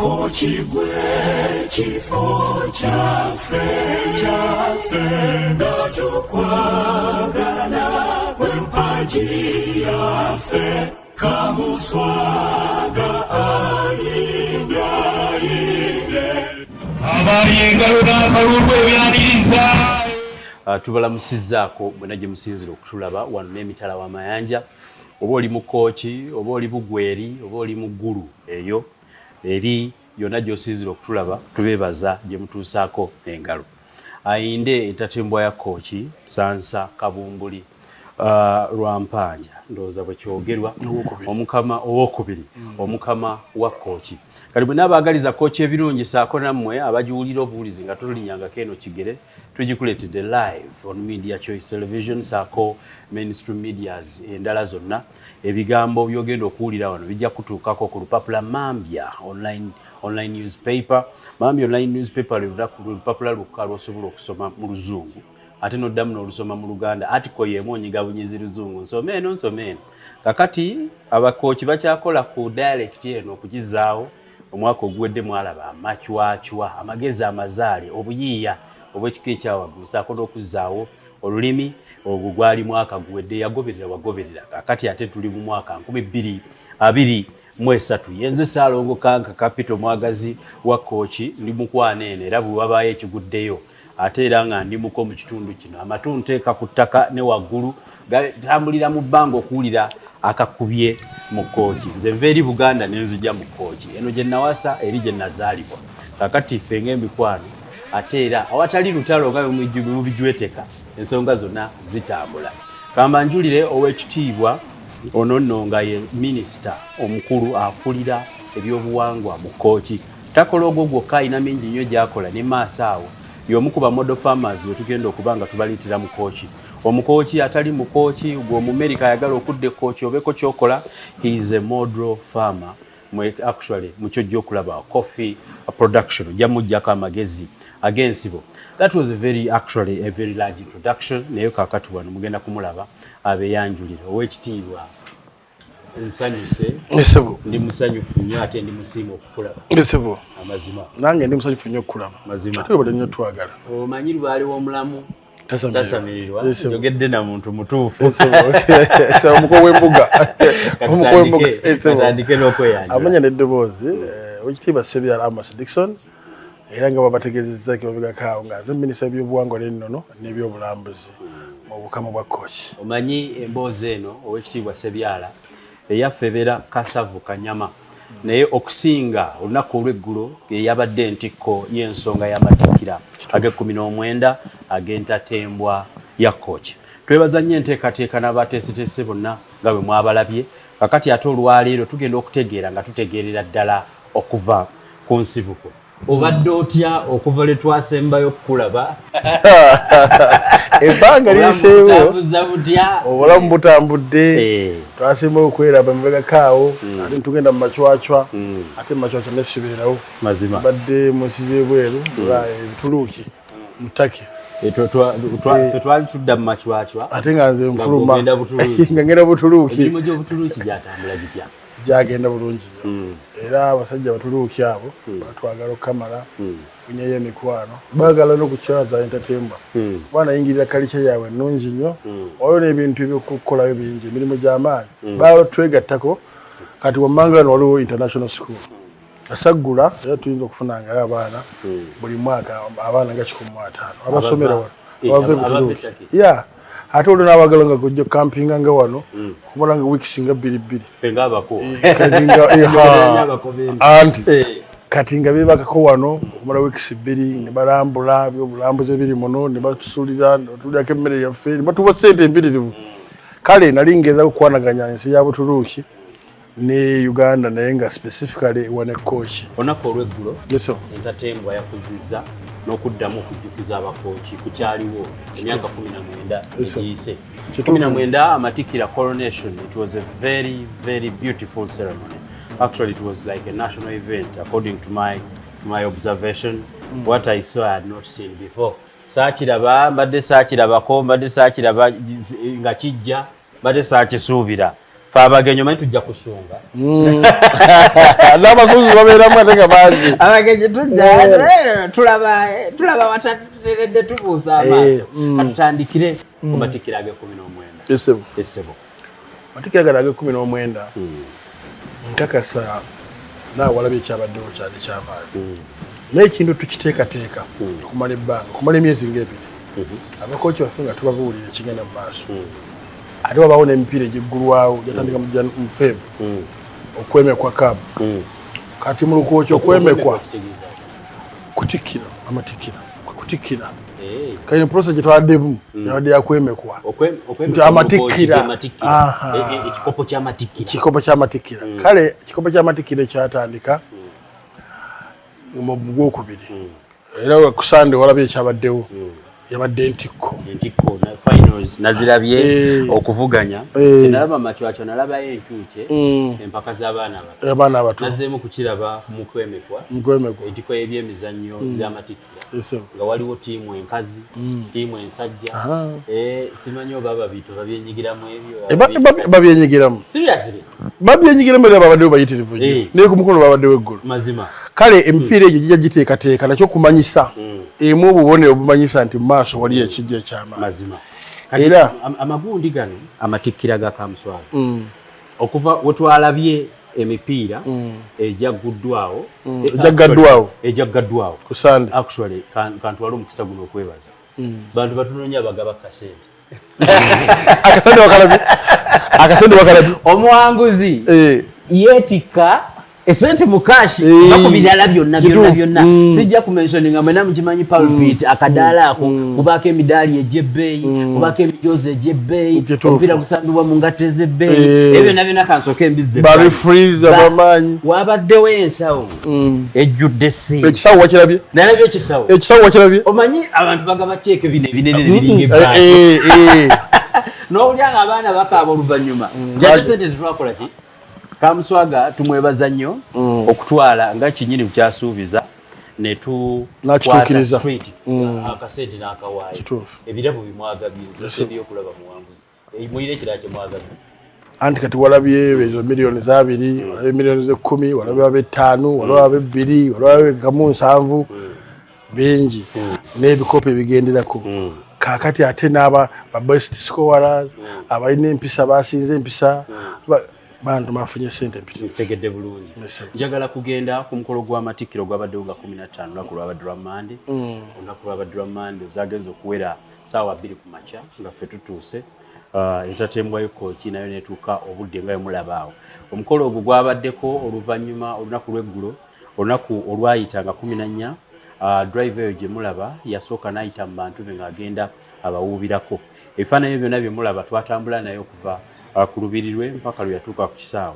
Kochibwe chifo chaffe ngatukwagala kwempaji yaffe Kamuswaga ayimbyayire abayengalo n'akalulu ebyaniriza tubalamusizzaako bwena gye musinzira okutulaba wano n'emitala w'amayanja oba oli mu Kooki oba oli Bugweri oba oli mu Ggulu eyo eri yonna gy'osinzira okutulaba tubeebaza gye mutuusaako engalo ayinde entatembwa ya Kooki Sansa Kabumbuli Lwampanja ndowooza bwe kyogerwa omukama owokubiri omukama wa Kooki kali bwe n'abaagaliza Kooki ebirungi Ssaako nammwe abagiwulira obuwulizi nga tolulinyangako eno Kigere tugikuleetedde live on Media Choice Television Ssaako mainstream medias endala zonna ebigambo byogenda okuwulira wano bijja kutuukako ku lupapula Mambya online newspaper Mambya online newspaper lupapula lukka lw'osobola okusoma mu Luzungu ate n'oddamu n'olusoma mu Luganda article y'emu onyigabunyizi Luzungu nsoma eno kakati abakooki bakyakola ku dialect eno okugizaawo omwaka oguwedde mwalaba amachwachwa amagezi amazaale obuyiiya obw'ekika ekyawaggulu Ssaako n'okuzaawo olulimi ogwo gwali mwaka guwedde wagoberera kakati ate tuli mu mwaka 2023 yenze Ssaalongo Kanka Capital mwagazi wa Kooki ndi mukwana eno era bwe wabaayo ekiguddeyo ate era nga ndimuko mu kitundu kino amatu nteeka ku ttaka ne waggulu gatambulira mu bbanga okuwulira akakubye mu Kooki nze nva eri Buganda ne nzija mu Kooki eno gye nawasa eri gye nazaalibwa kakati ffe ng'emikwano ate era awatali lutalo nga mubijweteka ensonga zonna zitambula kamba njulire ow'ekitiibwa ono nno nga ye minisita omukulu akulira ebyobuwangwa mu Kooki takola ogwo gwokka alina mingi nnyo gy'akola ne M.i.S.O y'omu ku model farmers we tugenda okuba nga tubaliitira mu Kooki omukooki atali mu Kooki gw'Omumerika ayagala okudda Kooki obeeko kyokola he is a model farmer actually mukyojja okulaba coffee production ojja mujjako amagezi ag'ensibo. That was a very large introduction naye kaakati wano mugenda kumulaba abeeyanjulira ow'ekitiibwa nsanyuse ndi musanyufu nnyo ate ndi musiima okukulaba amazima nange ndi musanyufu nnyo okukulaba mazima ate bwe nnyo twagala omanyi lubaali w'omulamu tasamirirwa njogedde na muntu mutuufu omuko w'embuga katandike n'okweyanja amanya n'eddoboozi owekitiibwa Ssebyala Amos Dickson era nga babategeezezza kibabigakaawo nga nze minisita by'obuwangwa n'ennono n'ebyobulambuzi mu bukama bwa Kooki. Omanyi emboozi eno owekitiibwa Ssebyala eyaffe ebeera kasavu kanyama naye okusinga olunaku olw'eggulo yabadde ntikko y'ensonga ya Matikkira age-19 ag'entatembwa ya Kooki. Twebaza nnyo enteekateeka n'abateesiteese bonna nga bwe mwabalabye kakati ate olwaleero tugenda okutegeera nga tutegeerera ddala okuva ku nsibuko. Obadde otya okuva lwe twasembayo okukulaba? Ebbanga liyiseewo obulamu butambudde twasembayo okweraba mubegakaawo ate tugenda mu machwachwa ate machwachwa nesibeerawo mazima badde mu nsi z'ebweru Butuluuki mu Turkey twali tudda mu machwachwa ate nga nze nfuluma nga ngenda Butuluuki emirimu gy'Obutuluuki gyatambula gitya? Gyagenda bulungi era abasajja Abatuluuki abo batwagala okukamala kunyayo emikwano baagala n'okukyaza entatembwa banayingirira kalica yaabwe ennungi nnyo waliwo n'ebintu ebyokukolayo bingi emirimu gy'amaanyi batwegattako kati wammanga waliwo international school asaggula era tuyinza okufunangayo abaana buli mwaka abaana nga 15 abasomera wano abava Butuluuki ate olwo n'abagala nga gojja campinga nga wano kumala nga weeks nga 2 anti kati nga beebakako wano okumala weeks 2 ne balambula byobulambuzi ebiri muno ne batusulira tulyako emmere yaffe ne batuwa ssente empitirivu kale nali ngeeza okwanaganya ensi ya Butuluuki ne Uganda naye nga specifically wane Kooki. Olunaku olw'eggulo entatembwa yakuzizza n'okuddamu okujjukiza abakooki ku kyaliwo emyaka 19 egiyise 19 Matikkira coronation. It was a very beautiful ceremony. Actually it was like a national event according to my observation. What I saw I had not seen before. Mbadde saakirabako mbadde saakiraba nga kijja mbadde saakisuubira Abagenyi manyi tujja kusunga. N'abasuuzi babeeramu ate nga bangi. Abagenyi tujja tulaba watateredde tubuuza amaaso. Katutandikire ku Matikkira ag'19. Essebo. Matikkira gano ag'19 nkakasa naawe walabye ekyabaddewo kyali kyamaanyi. Naye ekintu tukiteekateeka okumala ebbanga, okumala emyezi ng'ebiri. Abakooki baffe nga tubabuulira ekigenda mu maaso. Ate wabaawo n'emipiira egiggulwawo gyatandika mu Febu okwemekwa kabu. Kati mu lukooki okwemekwa kutikkira amatikkira kutikkira kayina process gyetwaddemu yabadde yakwemekwa nti amatikkira ekikopo ky'amatikkira. Kale ekikopo ky'amatikkira ekyatandika mu Gwokubiri era ku Sande walabye ekyabaddewo yabadde ntikko na finals nazirabye okuvuganya nalaba macwacho nalaba enkyuke empaka z'abaana abato nazeemu kukiraba mu kwemekwa etiko ebyemizannyo z'amatikkira nga waliwo tiimu enkazi tiimu ensajja simanyi oba babito babyenyigiramu ebyo babyenyigiramu seriously babyenyigiramu era babaddewo bayitirivu nnyo naye ku mukono babaddewo eggulu mazima. Kale emipiira egyo gijja giteekateeka nakyo kumanyisa emu obubone obumanyisa nti mu maaso waliyo ekijja ekyamaanyi mazima. Era amagundi gano amatikkira ga Kamuswaga okuva wetwalabye emipiira ejaggaddwawo ku Sande actually kantu wali omukisa guno okwebaza bantu batunoonya abagaba kasente akasente wakalabye omuwanguzi yeetikka esente mu kashi bakubirala byonna sijja kumentioninga mwena mukimanyi pulpit akadaala ako kubaako emidaali egy'ebbeeyi kubaako emijoozi egy'ebbeeyi omupiira gusambibwa mu ngatte ez'ebbeeyi ebyo byonna kansooka embizi wabaddewo ensawo ejjudde esente. Ekisawo wakirabye? Nalabye ekisawo wakirabye? Omanyi abantu bagaba ceeke bino ebinene biringa ebbaasi n'owulya ng'abaana bakaaba oluvannyuma jadde sente tetwakola ki. Kamuswaga tumwebaza nnyo okutwala nga kinyini bukyasuubiza ne tukwata street akasente n'akawaayo ebirabo bimwagabye ebyokulaba muwanguzi muyire ekirala kye mwagabye anti kati walabye ezo miliyoni za 2 walabye miliyoni ze 10 walabye abe 5 walabye abe 2 walabye kamu 7 bingi n'ebikopo ebigenderako kakati ate n'aba best scorers abalina empisa basinze empisa bantu mafunye sente mpita tegedde bulungi. Njagala kugenda ku mukolo gw'amatikkira gwabaddewo nga 15 lunaku lwabadde lwa Mande. Olunaku lwabadde lwa Mande zagenze okuwera ssaawa 2 ku makya nga ffe tutuuse entatembwa y'ekooki nayo neetuuka obudde nga bwemulaba awo. Omukolo ogwo gwabaddeko oluvannyuma olunaku lw'eggulo olunaku olwayita nga 14 driver eyo gye mulaba yasooka n'ayita mu bantu be ng'agenda abawuubirako. Ebifaananyi byonna bye mulaba twatambula naye okuva ku lubirirwe mpaka lwe yatuuka ku kisaawe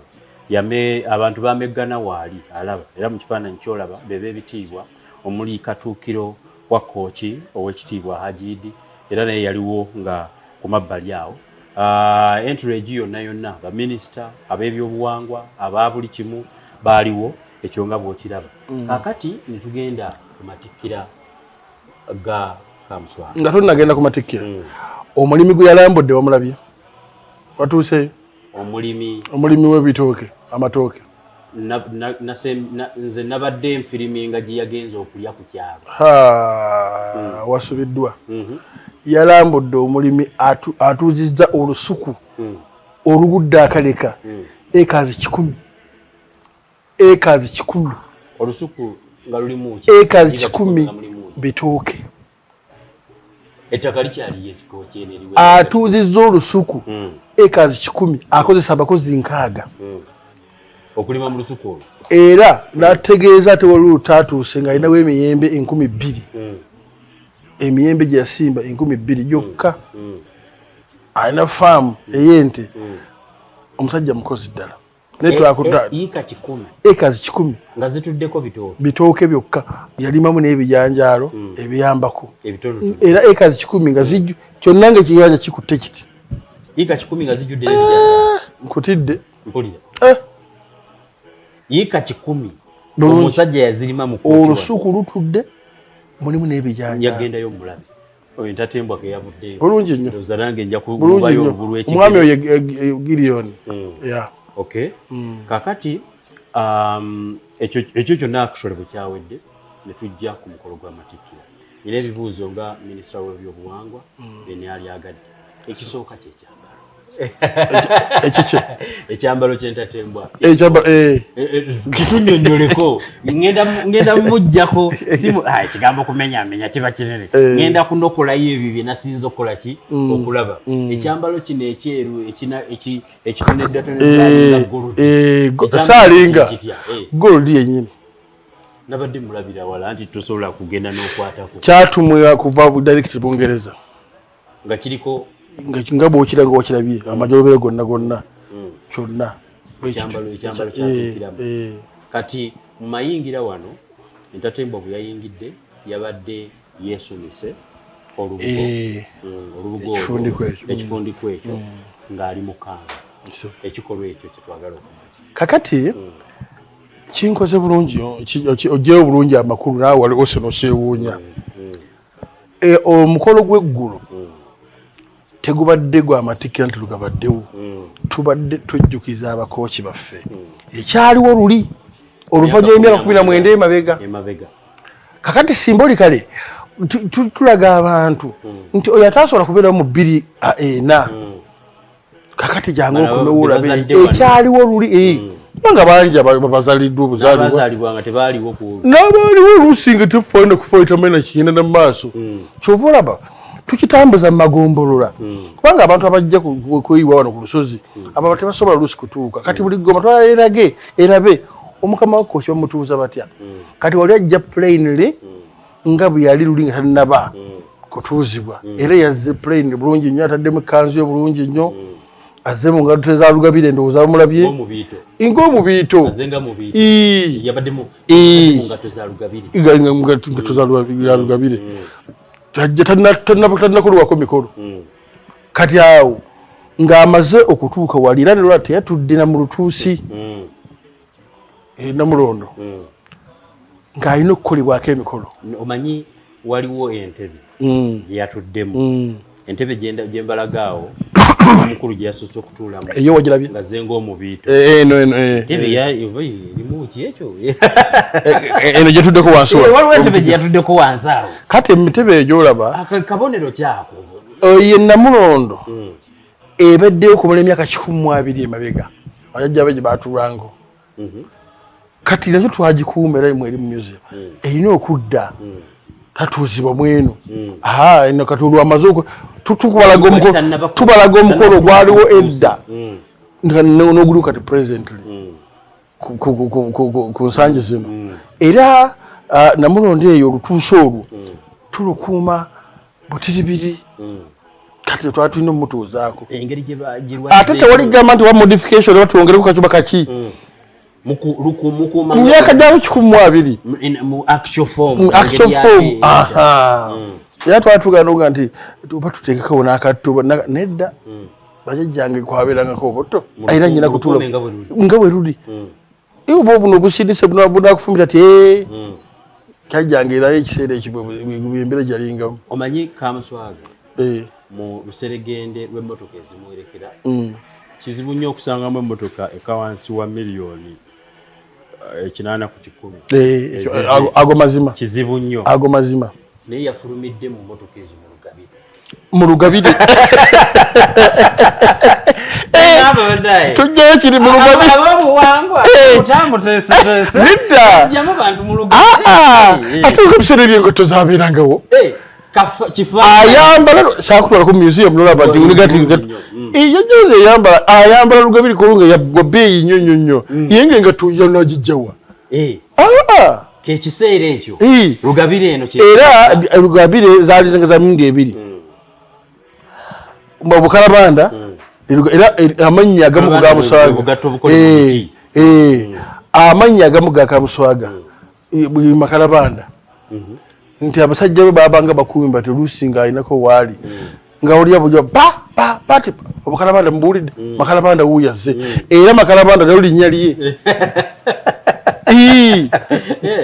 abantu bameggana waali alaba era mu kifaananyi kyolaba bebe ebitiibwa omuli katuukiro wa kooki ow'ekitiibwa Hajidi era naye yaliwo nga ku mabbali awo entry egi yonna baminisita ab'ebyobuwangwa aba buli kimu baaliwo ekyo nga bw'okiraba. Kakati ne tugenda ku matikkira ga Kamuswaga nga tonnagenda ku matikkira omulimi gwe yalambudde wamulabye watuuse omulimi w'ebitooke amatooke nze nabadde nfiriminga gye yagenza okulya ku kyalo wasubiddwa yalambudde omulimi atuuzizza olusuku olugudde akaleka ekaazi 10 olusuku nga lulimu ekaazi 10 bitooke ettaka likyali yesikookyene atuuzizza olusuku ekaazi 10 akozesa abakozi 6 okulima mu lusuku olwo era n'ategeeza ate waliwo lutaatuuse ng'alinawo emiyembe 2000 emiyembe gye yasimba 2000 gyokka alina faamu ey'ente omusajja mukozi ddala ekaazi 10 nga zituddeko bitooke byokka yalimamu n'ebijanjaalo ebiyambako era ekaazi 10 nga zijju kyonna ng'ekiyanja kikutte kiti Yika 10 nga zijjudde ebijanjaalo nkutidde mpulira yika 10 omusajja yazirima mu olusuku lutudde mulimu n'ebijanjaalo yagendayo mulabe entatembwa ke yavudde bulungi nnyo ndoza nange nja kubayo obulwe ekigere omwami oyo Gideon yeah okay kakati ekyo kyonna actually bukyawedde ne tujja ku mukolo gwa Matikkira era ebibuuzo nga minisita w'ebyobuwangwa bene ali agadde ekisooka kyekyambalo ekyambalo ky'entatembwa kitunyonyoleko ngenda mujjako simu ekigambo kumenyamenya kiba kinene ngenda kunokolayo ebyo bye nasinza okukola ki okulaba ekyambalo kino ekyeru ekitoneddatoneddalinga saalinga goldi yennyini nabadde mulabira wala nti tosobola kugenda n'okwatako kyatumwa kuva direct Bungereza nga kiriko nga bw'okira ng'okirabye amajolobere gonna kyonna ekyambalo kyatuukiramu kati mu mayingira wano entatembwa bwe yayingidde yabadde yeesumise olubugo ekifundiko ekyo ng'ali mukanga ekikolwa ekyo kyetwagala okumanya kakati kinkoze bulungi ogyewo bulungi amakulu naawe wali ose noseewuunya omukolo gw'eggulu tegubadde gwa Matikkira nti lugabaddewo tubadde tujjukiza abakooki baffe ekyaliwo luli oluvannyuma y'emyaka 19 emabega kakati simbolikale tulaga abantu nti oyo atasobola kubeerawo mu 2 kakati jangu okumewula ekyaliwo luli nga bangi bazaliddwa obuzaalibwa nga tebaaliwo ku n'abaaliwo oluusinga tefufaine kufaita mena kigenda na maaso kyova olaba tukitambuza mu magombolola kubanga abantu abajja kweyiwa wano ku lusozi ababa tebasobola luusi kutuuka kati buli goma twalerage erabe omukama wakooki bamutuuza batya kati wali ajja plainly nga bwe yali luli nga tannaba kutuuzibwa era yazze plainly bulungi nnyo ataddemu ekkanzu yo bulungi nnyo azze mu ngalo tezaalugabire ndowooza bamulabye ng'omubiito tezaalugabire tannakolwako mikolo kati awo ng'amaze okutuuka wali era nerwa teyatudde na mu lutuusi namulondo ng'alina okukolebwako emikolo omanyi waliwo entebe gyeyatuddemu entebe gyembalagaawo omukulu gye yasose okutuulamu eyo wagirabye nga ze ng'omubiito entebe erimu ki ekyo eno gyetuddeko wansi waliwo entebe gye yatuddeko wansi awo kati emitebe egyolaba kabonero kyako ye namulondo ebaddeyo okumala emyaka 12 emabega bajajja be gye baatulango kati nakyo twagikuuma era mweri mu museum erina okudda tatuuzibwa mweno eno kati olwamaze tubalaga omukolo gwaliwo edda n'oguli kati presently ku nsangi zino era namulondo eyo olutuuso olwo tulukuuma butiribiri kati twali tulina omutuuzaako ate tewali gamba nti wa modification oba twongereko kacuba kaki myaka gyabo 12 mu actual form era twatuganoga nti oba tuteekeko n'akatto nedda bajajjange kwabeerangako obuto ayina nnyina kutuula nga bwe luli oba buno obusindise bunakufumbira ti kyajjange erayo ekiseera ekyo embeera gyalingamu omanyi Kamuswaga mu luseregende lw'emmotoka ezimuwerekera kizibu nnyo okusangamu emmotoka ekawansi wa miliyoni 8 ku 10 ago mazima kizibu nnyo ago mazima naye yafulumidde mu mmotoka ezo mu lugabire tujjayo kiri mu lugabire ate ebiseera ebyengoto zabeerangawo ayambala sakutwala ku museum nolaba nti yajoze ayambala lugabire kolunga yagwa bbeeyi nnyo yenga engato yonagijjawa kekiseera ekyo lugabire eno era lugabire zaali za mirundi 2 mu Bukalabanda era amannya agamu ga Kamuswaga amannya agamu ga Kamuswaga Makalabanda nti abasajja be babanga bakumi bati lusinga ayinako waali nga oli abuja pati Obukalabanda mbulidde Makalabanda wuyaze era Makalabanda lyo linnya liye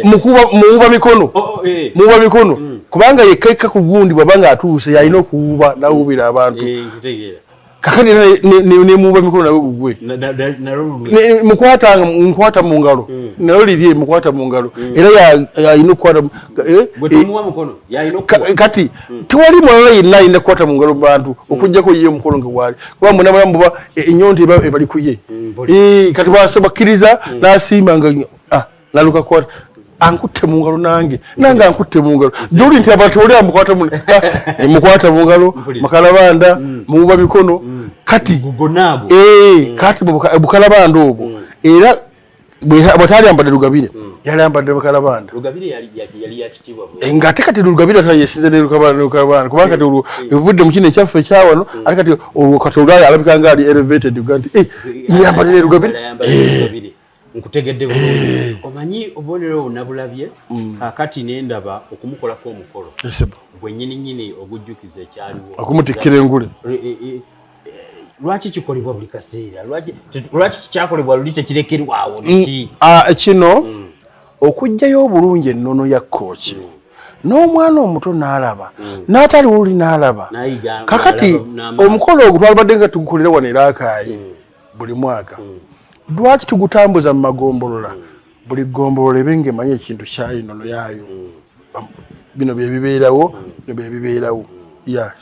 mukuba mikono kubanga yekeka ku gundi bwabanga atuuse yalina okuwuba nawubira abantu kakati ne muba mikono nawe gugwe mukwata mu ngalo nayo liri mukwata mu ngalo era yalina okukwata kati tewali mulala yenna ayina kukwata mu ngalo bantu okujjako ye omukono nga waali kuba munamulamu buba ennyonta ebali ku ye kati bakkiriza n'asiima nga naluka kwata ankutte mu ngalo nange ankutte mu ngalo juli nti abantu oli mukwata mu ngalo makalabanda muba mikono kati kati bukalabanda obwo era bwatali ambadde lugabire yali ambadde bukalabanda ng'ate kati lugabire atayesinze ne lukalabanda kubanga kati evudde mu kino ekyaffe ekyawano ate kati kati olwayo alabika nga ali elevated uga nti yambadde lugabire nkutegedde bulungi omanyi obubonero nabulabye kakati nendaba okumukolako omukolo gwennyini ogujjukiza ekyaliwo okumutikkira engule lwaki kikolebwa buli kaseera lwaki kikyakolebwa luli tekirekerwawo kino okugjayo obulungi ennono ya kooki n'omwana omuto n'alaba n'atali wuli n'alaba kakati omukolo ogwo twalibadde nga tugukolera wano eraakaayi buli mwaka lwaki tugutambuza mu magombolola buli gombolola ebe ng'emanyi ekintu kyayo nnono yaayo bino byebibeerawo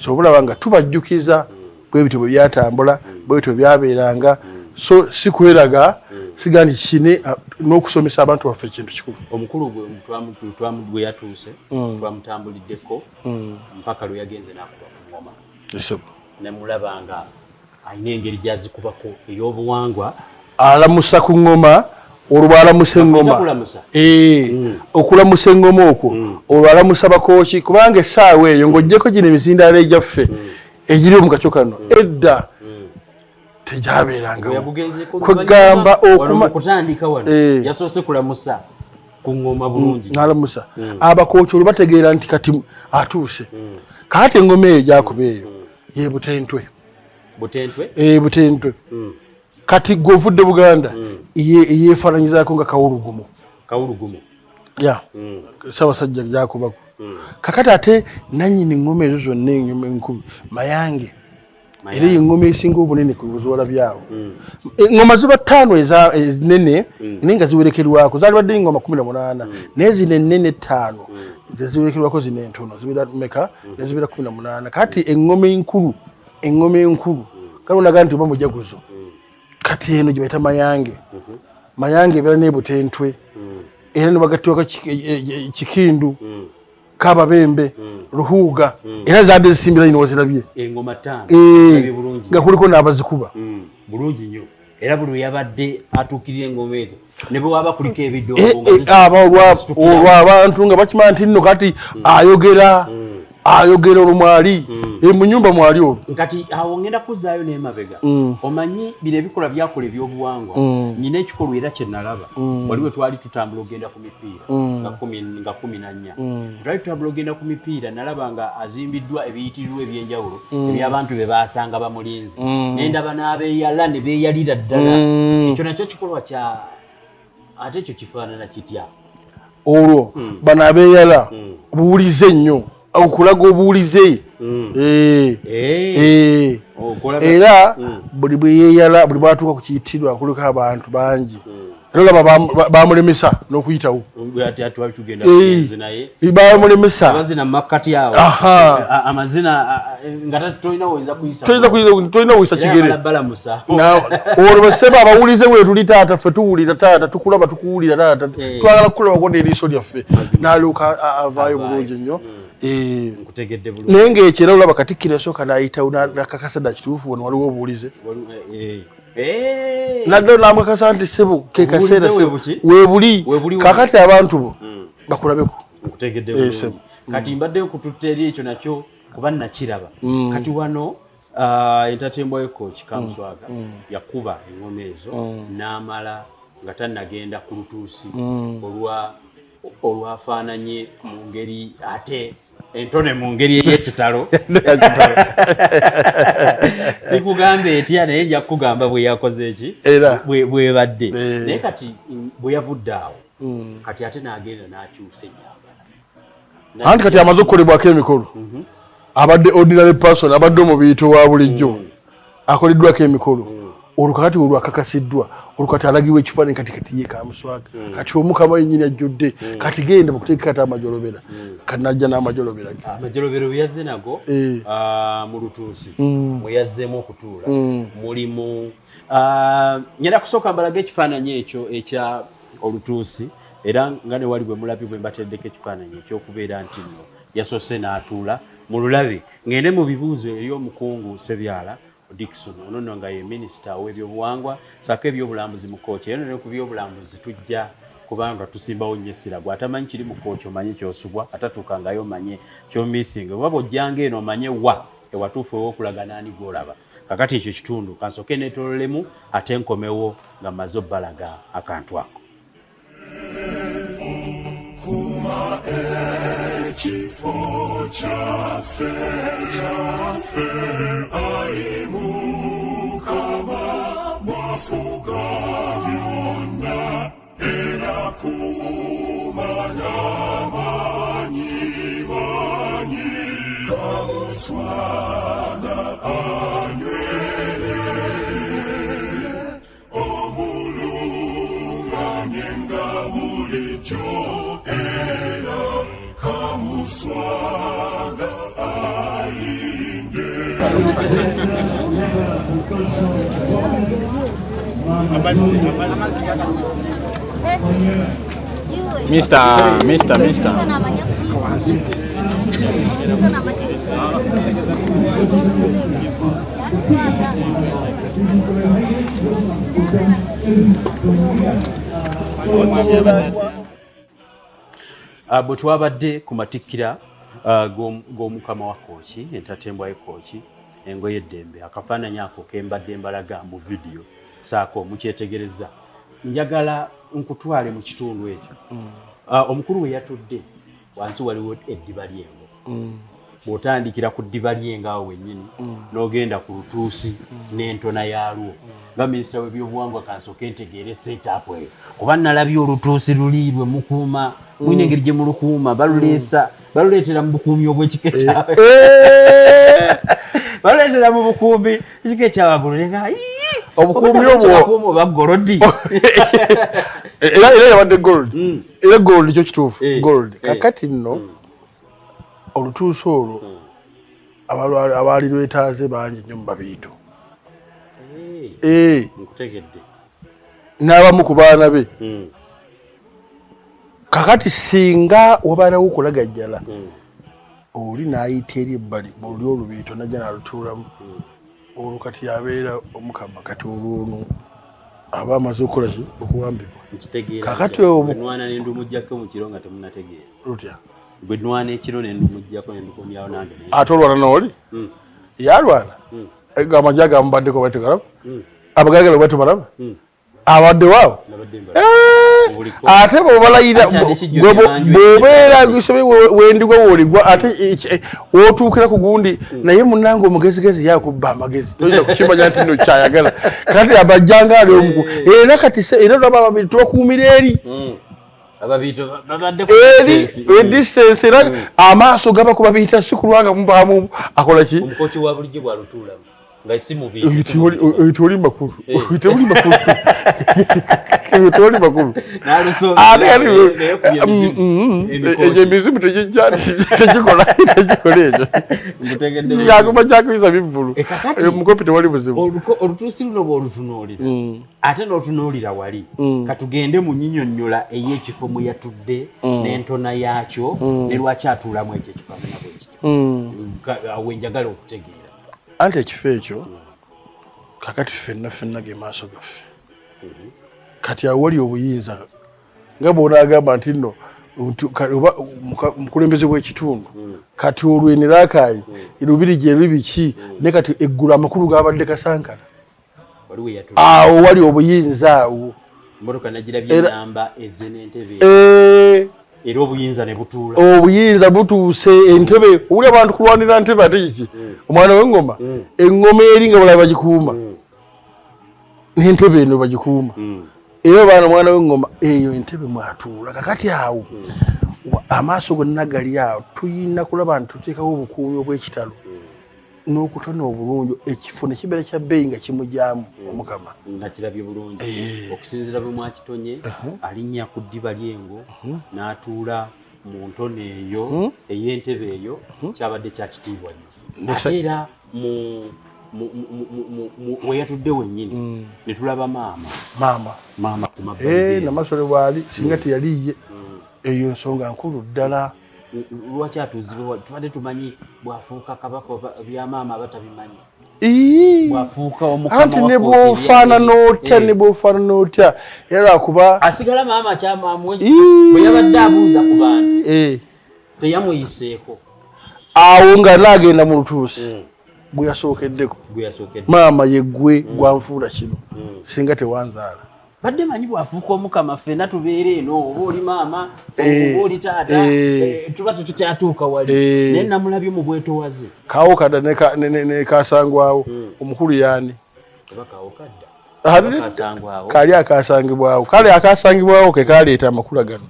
sobulaba nga tubajjukiza bwe bityo bwe byatambula bwe bityo byabeeranga so si kweraga siga nti kine n'okusomesa abantu baffe ekintu kikulu omukulu gwe yatuuse twamutambuliddeko mpaka lwe yagenze n'akuba ku ngoma nemulabanga alina engeri gyazikubako ey'obuwangwa alamusa ku ngoma olwo alamusa engoma okulamusa engoma okwo olwo alamusa bakooki kubanga essaawa eyo ng'oggyeko gino emizindaalo egyaffe egiri omu kacyo kano edda tegyabeeranga kwegamba okutandika wano yasoose kulamusa ku ngoma bulungi n'alamusa abakooki olwo bategeera nti kati atuuse kaati engoma eyo gyakuba eyo ye butentwe butentwe kati gw'ovudde Buganda yeefaananyizaako nga kawulugumu Ssaabasajja gyakubako kakati ate nannyini ngoma ezo zonna enyuma enkulu mayange era y'engoma esinga obunene ku buzola byawo engoma ziba ttaano ezinene naye nga ziwerekerwako zaalibadde ngoma 18 naye zino ennene ttaano ziwerekerwako zino entono zibeera meka ne zibeera 18 kati engoma enkulu kale onaga nti oba mujaguzo kati eno gye bayita mayange ebeera n'ebutentwe era ne bagattibwako kikindu kababembe luhuuga era zadde zisimbira ino wazirabye engoma ttaano nga kuliko n'abazikuba bulungi nnyo era buli we yabadde atuukirira engoma ezo ne bwe waba kuliko ebidongo olwo abantu nga bakimanya nti nno kati ayogera olumwali mu nnyumba mwali olwo kati awo ngenda kuzzaayo n'emabega omanyi bino ebikola byakola ebyobuwangwa nyina ekikolwa era kye nalaba wali we twali tutambula ogenda ku mipiira nga 14 twali tutambula ogenda ku mipiira nalaba nga azimbiddwa ebiyitirirwa ebyenjawulo eby'abantu be baasanga bamulinze nendaba n'abeeyala ne beeyalira ddala ekyo nakyo kikolwa kya ate ekyo kifaanana kitya olwo bano abeeyala buwulize nnyo okulaga obuwulize era buli bwe yeeyala buli bwatuuka ku kiyitirwa kuliko abantu bangi era olaba bamulemesa n'okuyitawo bamulemesa amazina nga tolina woyinza kigere olwo baseba abawulize weetuli taata ffe tuwulira taata tukulaba tukuwulira taata twagala kukulabako n'eriiso lyaffe n'alyoka avaayo bulungi nnyo naye ng'ekyera olaba Katikkiro yasooka n'ayitawo nakakasa dda kituufu wano waliwo obuwulize naddala n'amukakasa nti ssebo ke kaseera weebuli kakati abantu bo bakulabeko kati mbadde okututa eri ekyo nakyo kuba nakiraba kati wano entatembwa y'ekooki Kamuswaga yakuba engoma ezo n'amala nga tannagenda ku lutuusi olwafaananye mu ngeri ate entone mu ngeri ey'ekitalo sikugambe etya naye nja kugamba bwe yakoze eki bwebadde naye kati bwe yavudde awo kati ate n'agenda n'akyusa ennyambala anti kati amaze okukolebwako emikolo abadde ordinary person abadde omubiyito wa bulijjo akoleddwako emikolo olwo kakati olwakakasiddwa olwo kati alagibwa ekifaananyi kati ye Kamuswaga kati omukama yennyini ajjudde kati genda bakuteeka kati amajolobera kati najja n'amajolobera amajolobero byazze nago mu lutuusi mwe yazzeemu okutuula mulimu ngenda kusooka mbalaga ekifaananyi ekyo ekya olutuusi era nga ne wali bwe mulabye bwe mbateddeko ekifaananyi ekyokubeera nti nno yasoose n'atuula mu lulabe ngende mu bibuuzo ery'omukungu Ssebyala Dickson ono nno nga ye minisita w'ebyobuwangwa ssaako ebyobulambuzi mu Kkwo era ne ku byobulambuzi tujja kubanga tusimbawo nnyo essira gwe atamanyi kiri mu Kkwo omanye ky'osubwa atatuukangayo omanye ky'omisinga oba bw'ojjanga eno omanye wa ewatuufu ew'okulaga n'ani gw'olaba kakati ekyo kitundu kansooke neetoololemu ate nkomewo nga mmaze obbalaga akantu ako Ekifo kyaffe ayi Mukama bw'afuga byonna era kumanya manyi Kamuswaga anywere omulungamye nga bulijjo era Kamuswaga ayinde Mister. bwe twabadde ku Matikkira g'omukama wa Kkwo entatembwa y'Kkwo engoye eddembe akafaananyi ako kembadde mbalaga mu vidiyo Ssaako mukyetegereza njagala nkutwale mu kitundu ekyo omukulu we yatudde wansi waliwo eddiba ly'engo bw'otandikira ku ddiba ly'engo awo wennyini n'ogenda ku lutuusi n'entona yaalwo nga minisita w'ebyobuwangwa kansooke ntegeere seetaapu eyo kuba nalabye olutuusi luli lwe mukuuma mwine engeri gye mulukuuma baluleetera mu bukuumi obw'ekika ekyabwe baluleetera mu bukuumi ekika ekyawaggulu nenga obukuumi obwo bagolodi era yabadde gold era gold kyo kituufu gold kakati nno olutuusi olwo abaali lwetaaze bangi nnyo mu babiito nkutegedde n'abamu ku baana be kakati singa wabaanawo okulagajjala oli n'ayita eri ebbali oli olubiito najja n'alutuulamu olwo kati yabeera omukama kati olwono aba amaze okukola ki okuwambibwa kakati bwenwana nendumugjako mu kiro nga temunategeera lutya bwenwana ekiro nendumugjako nendukomyawo nange ate olwana n'oli yalwana amagye agamubaddeko bategalaba abagagala batubalaba abadde waawo ate bwobalayira bwobeera gusobe wendigwa woligwa ate wotuukira ku gundi naye munange omugezigezi yakubba amagezi toyinza kukimanya nti no kyayagala kati abajjanga ali omuku era kati era laba ababiri tubakuumira eri distance era amaaso gaba kubabiyita si kulwanga mubaamu akola ki omukoki wa bulijjo bw'alutuulamu nga si mubi oyitoli makulu oyitoli makulu oyitoli makulu ekyo emizimu tegikola ekyo yaguma kyakuyisa bivvulu mukopi tewali buzibu olutuusi luno bw'olutunuulira ate n'otunuulira wali katugende mu nnyinnyonnyola ey'ekifo mwe yatudde n'entona yaakyo ne lwaki atuulamu ekyo ekifaanana bwekityo awe njagala okutegeera anti ekifo ekyo kakati ffenna ge maaso gaffe kati awali obuyinza nga bw'onaagamba nti nno oba mukulembeze w'ekitundu kati olwenerakayi lubiri gye lubiki ne kati eggulu amakulu gabadde kasankana awo wali obuyinza awo emmotoka nagirabye enamba ezze n'entebe era obuyinza ne butuula obuyinza butuuse entebe owuli abantu kulwanira ntebe ate kiki omwana w'engoma engoma eri nga balaba bagikuuma n'entebe eno bagikuuma era baana omwana w'engoma eyo entebe mwatuula kakati awo amaaso gonna gali awo tuyina kulaba nti tuteekawo obukuumi obw'ekitalo n'okutona obulungi ekifo ne kibeera kya bbeeyi nga kimugyamu omukama nakirabye bulungi okusinziira bwe mwakitonye alinnya ku ddiba ly'engo n'atuula mu ntono eyo ey'entebe eyo kyabadde kyakitiibwa nnyo ate era we yatudde wennyini ne tulaba maama ku mabbali namasole bwali singa teyaliye eyo nsonga nkulu ddala lwaki atuuzibwa tubadde tumanyi bwafuuka kabaka byamaama abatabimanyi bwafuuka omukama anti ne bw'ofaanana otya era lwakuba asigala maama kyamaamu bwe yabadde abuuza ku bantu teyamuyiseeko awo nga naagenda mu lutuusi gwe yasookeddeko maama yeggwe gwanfuula kino singa tewanzaala badde manyi bwafuuka omukama ffenna tubeera eno oba oli maama oba oli taata tuba tetukyatuuka wali naye namulabye mu bwetowaze kaawo kadda ne kasangwawo omukulu yaani kaali akasangibwawo kale akasangibwawo ke kaleeta amakula gano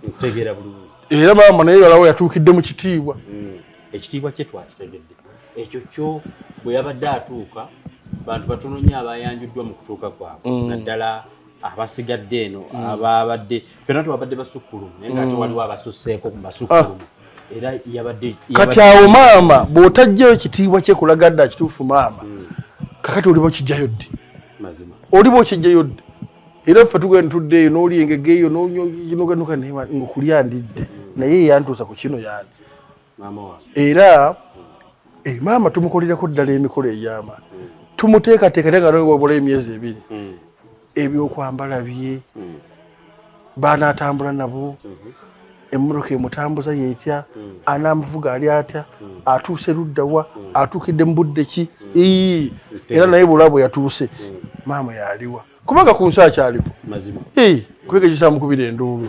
era maama naye balawo yatuukidde mu kitiibwa ekitiibwa kye twakitegedde ekyo kyo bwe yabadde atuuka bantu batono nnyo abayanjuddwa mu kutuuka kwabwe naddala abasigadde eno ababadde ffenna tewabadde basukkulumu naye nga ate waliwo abasuseeko ku basukkulumu era yabadde kati awo maama bw'otajjayo ekitiibwa kye kulaga dda kituufu maama kakati oliba okijjayo ddi mazima oliba okijjayo ddi era ffe tugenda tuddeeyo n'oli engege eyo n'onoganuka ngaokulya ndidde naye yantuusa ku kino yani era maama tumukolerako ddala emikolo egy'amaanyi tumuteekateeka te nga wabula emyezi 2 ebyokwambala bye baanaatambula nabo emmotoka emutambuza yeetya anaamuvuga ali atya atuuse luddawa atuukidde mu budde ki era naye bulabwe yatuuse maama yaliwa kubanga ku nsi akyaliwo kwega kisamukubira enduulu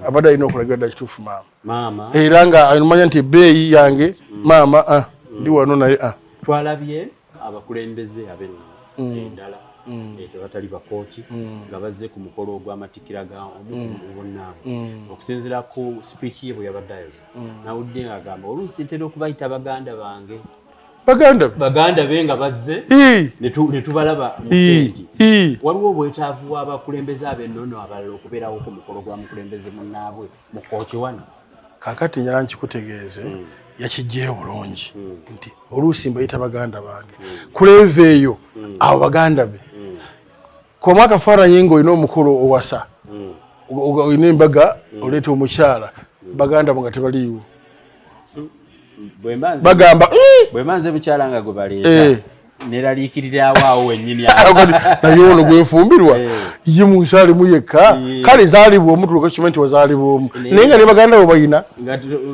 abadde alina okulagira dda kituufu maama era nga amanya nti ebbeeyi yange maama ndi wano naye twalabye abakulembeze ab'enno endala tebatali bakooki nga bazze ku mukolo ogw'amatikkira ga omukutu okusinziira ku sipiiki ye bwe yabadde ayoza nawudde ng'agamba oluusi ntera okubayita baganda bange baganda be nga bazze ne tubalaba mu keeti waliwo obwetaavu bw'abakulembeze ab'ennono abalala okubeerawo ku mukolo gwa mukulembeze munnaabwe mu kooki wano kaakati njala nkikutegeeze yakijjeyo bulungi nti oluusi mbayita baganda bange kuleva eyo abo baganda be koma akafaananyi ng'olina omukolo owasa olina embaga oleeta omukyala baganda bo nga tebaliiwo bagamba bwe manze mukyala nga gwe baleeta neraliikirirawo wennyini naye ono gwefumbirwa ye mu nsi alimu yekka kale zaalibwa omu tuluka kimanyi nti wazaalibwa omu naye nga ne baganda bo balina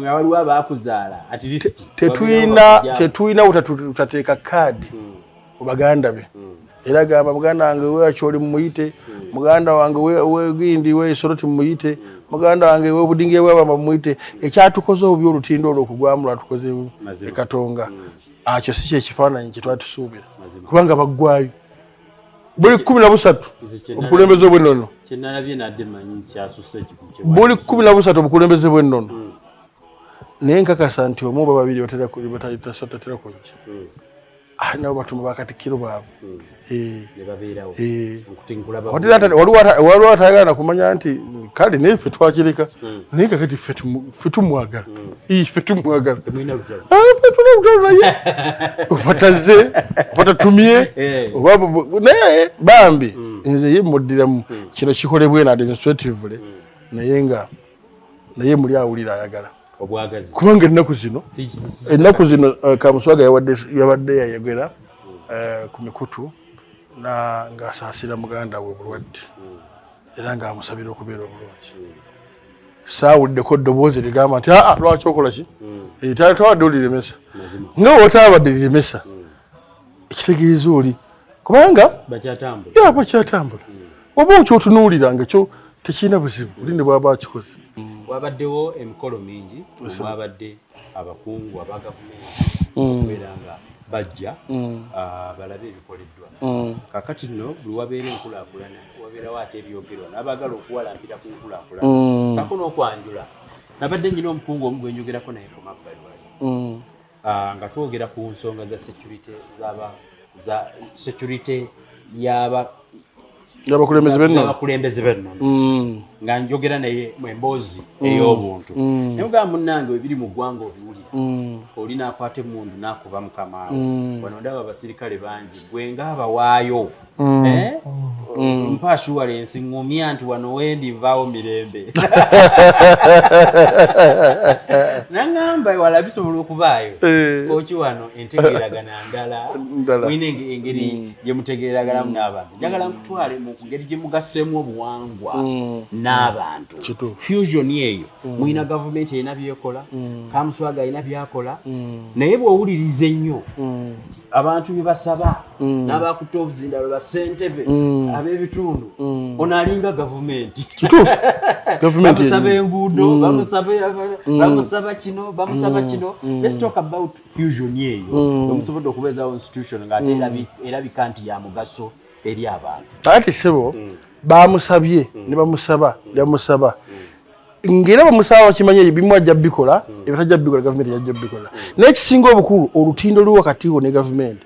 nga waliwo abaakuzaala at least tetulina utateeka kaadi mu baganda be era gamba muganda wange weakyoli mumuyite muganda wange wegindi wesoroti mumuyite muganda wange webudinge bwabamba mumuyite ekyatukoze obubi olutindo olwo okugwamu lwatukoze ekatonga akyo si kyekifaananyi kye twatusuubira kubanga baggwayo buli 13 obukulembeze bw'ennono buli 13 obukulembeze bw'ennono naye nkakasa nti omu oba babiri batatera kujja nabo batuma bakatikkiro baabwe waliwo atayagala nakumanya nti kale naye ffe twakireka naye kakati ffe tumwagala ffe tumwagala naye opatazze opatatumye naye bambi nze ye muddiramu kino kikolebwena administratively naye muli awulira ayagala kubanga ennaku zino Kamuswaga yabadde yayogera ku mikutu ng'asaasira muganda we bulwadde era ng'amusabira okubeera obulungi saawuddeko eddoboozi ligamba nti lwaki okola ki tawadde oliremesa nga wotaabadde liremesa ekitegeeza oli kubanga bakyatambula oba okyotunuulira nga kyo tekirina buzibu oli ne bwaba akikoze wabaddewo emikolo mingi mwabadde abakungu aba gavumenti okubeera nga bajja balabe ebikoleddwa kakati nno buli wabeera enkulaakulana wabeerawo ate ebyogerwa n'abaagala okuwalampira ku nkulaakulana Ssaako n'okwanjula nabadde njina omukungu omu gwe njogerako naye ku mabbali wali nga twogera ku nsonga za security y'abakulembeze b'ennono nga njogera naye emboozi ey'obuntu naye mugamba munnange ebiri mu ggwanga obiwulira oli n'akwata emmundu n'akuba mukamaawe wano ndaba abasirikale bangi gwe ng'abawaayo mpaashuwalensi ŋŋumya nti wano wendi nvaawo mirembe naŋŋamba wala bisobola okubaayo kooki wano entegeeragana ndala mwine engeri gye mutegeeraganamu n'abantu njagala mutwale mu ngeri gye mugasseemu obuwangwa n'abantu fusion eyo mwina gavumenti erina byekola Kamuswaga alina byakola naye bw'owuliriza ennyo abantu bye basaba n'abakutte obuzindalo bassentebe ab'ebitundu ono alinga gavumenti bamusaba enguudo bamusaba kino let's talk about fusion eyo omusobodde okubeezawo institution ng'ate erabika nti ya mugaso eri abantu ati sebo bamusabye ne bamusaba ngera bamusaba bakimanye ebimu ajja bikola ebitajja bikola gavumenti yajja bikola n'ekisinga obukulu olutindo luli wakati wo ne gavumenti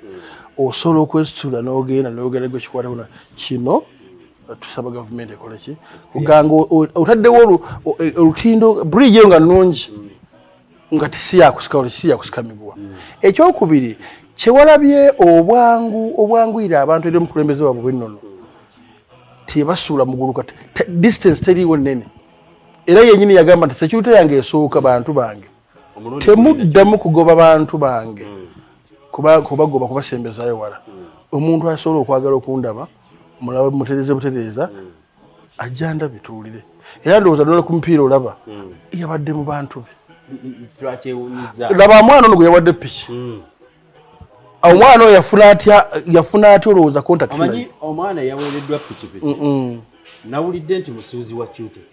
osobola okwesitula n'ogenda n'ogenda gwe kikwatako kino tusaba gavumenti ekola ki oganga otaddewo olutindo bridge eyo nga nnungi nga tisiyakusikamibwa ekyokubiri kyewalabye obwanguyira abantu eri omukulembeze waabwe bw'ennono tebasuula mugulu kati distance teriiwo nnene era yennyini yagamba nti security yange esooka bantu bange temuddamu kugoba bantu bange kubagoba kubasembezaayo wala omuntu asobola okwagala okundaba mulabe butereeza ajja ndabituulire era ndowooza nola ku mupiira olaba yabadde mu bantu be laba omwana ono gwe yawadde piki omwana oyo yafuna atya olowooza contact omanyi omwana yaweereddwa pikipiki nawulidde nti musuuzi wa cutex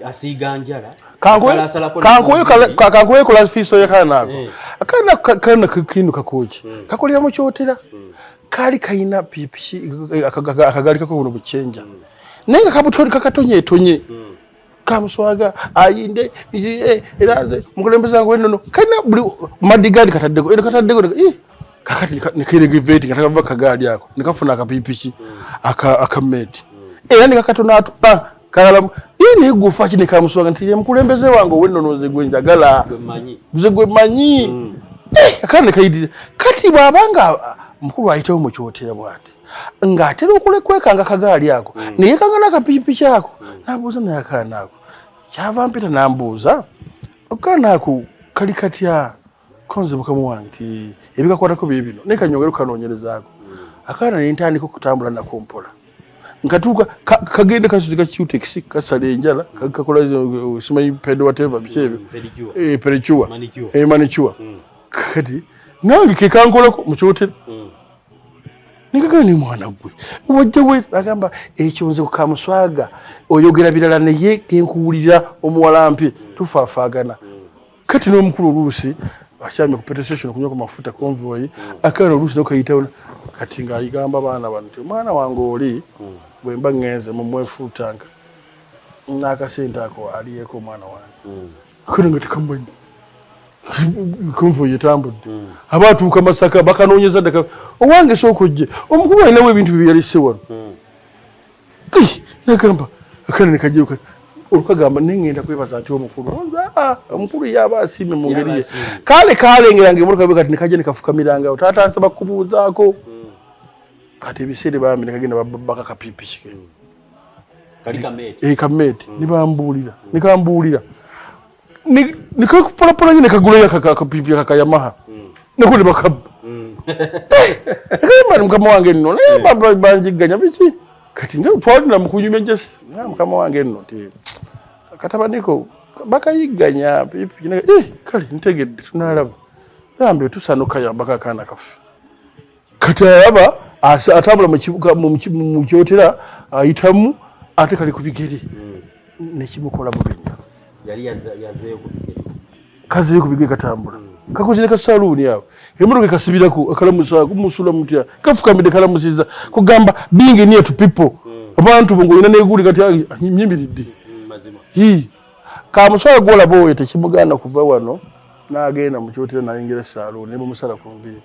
asiiga njala kankuwe kola fiiso y'akaana ako akaana kino kakooki kakolera mu kyotera kaali kayina pikipiki akagali kako buno bucyenja naye nga kakatonyeetonye Kamuswaga ayinde eraze mukulembeze wange w'ennono kalina buli madigaadi kataddeko kakati nekeregeveti nga takava kagaali ako nekafuna akapipiki akameeti era nekakatona kagalamu naye gufa ki ne Kamuswaga nti mukulembeze wange ow'ennono ze gwe njagala ze gwe manyi akaana nekayidire kati bw'abanga mukulu ayitewo mu kyotera bw'ati ng'atera okulekwekanga akagaali ako neyekanga n'akapipiki ako nabuuza naye akaana ako kyava mpita nambuuza akaana ako kali katya konze mukama wange nti ebikakwatako bye bino naye kanyongere kukanoonyerezaako akaana nentandika okutambula nako mpola nkatuuka kagende kasuzi ka cutex kasala enjala kakola simanyi pedo whatever biki ebyo perichua manichua kati nange kekankolako mu kyotera nikagala ni mwana gwe wajja we agamba ekyo nze ku Kamuswaga oyogera birala naye kenkuwulira omuwalampi tufaafaagana kati n'omukulu oluusi akyamye ku petrol station kunywa ku mafuta convoy akaana oluusi nokayitawo kati ng'ayigamba abaana bano nti omwana wange oli bwe mba ŋŋenze mu mwefuutanga n'akasente ako aliyeko omwana wange akaana nga tekamanyi convoy etambudde abaatuuka Masaka bakanoonyeza ddaka owange sooka ojje omukulu alinawo ebintu bye yalisse wano nagamba akaana nekajja olukagamba neŋŋenda kwebaza ati omukulu yaba asiime mu ngeri ye kale kalengeranga emotoka be kati nekajja nekafukamiranga taata nsaba kubuuzaako kati ebiseera bambi nekagenda baka kapipiki kameeti nekambuulira nikakupolapolanye nekagulayo akapipi akakayamaha nako ne bakabba ekayambani mukama wange nno naye banjiganya biki kati nga twalina mukunyumya jasi mukama wange nno ti katabaniko bakayigganya pipi kale ntegedde tunalaba nambe tusanukayambako akaana kaffe kati alaba atambula mu kyotera ayitamu ate kali ku bigere nekimukola bubenyo yali yazeeyo ku bigere kazeeyo ku bigere katambula kakoze ne kasaluuni awo emotoka kasibirako akalamusaako musula mutya kafukamidde kalamusiza kugamba being near to people abantu bongo ina neguli kati nyimiridde Kamuswaga gwolaba oyo tekimuganda kuva wano n'agenda mu kyotera n'ayingira salo ne bamusala ku nviiri.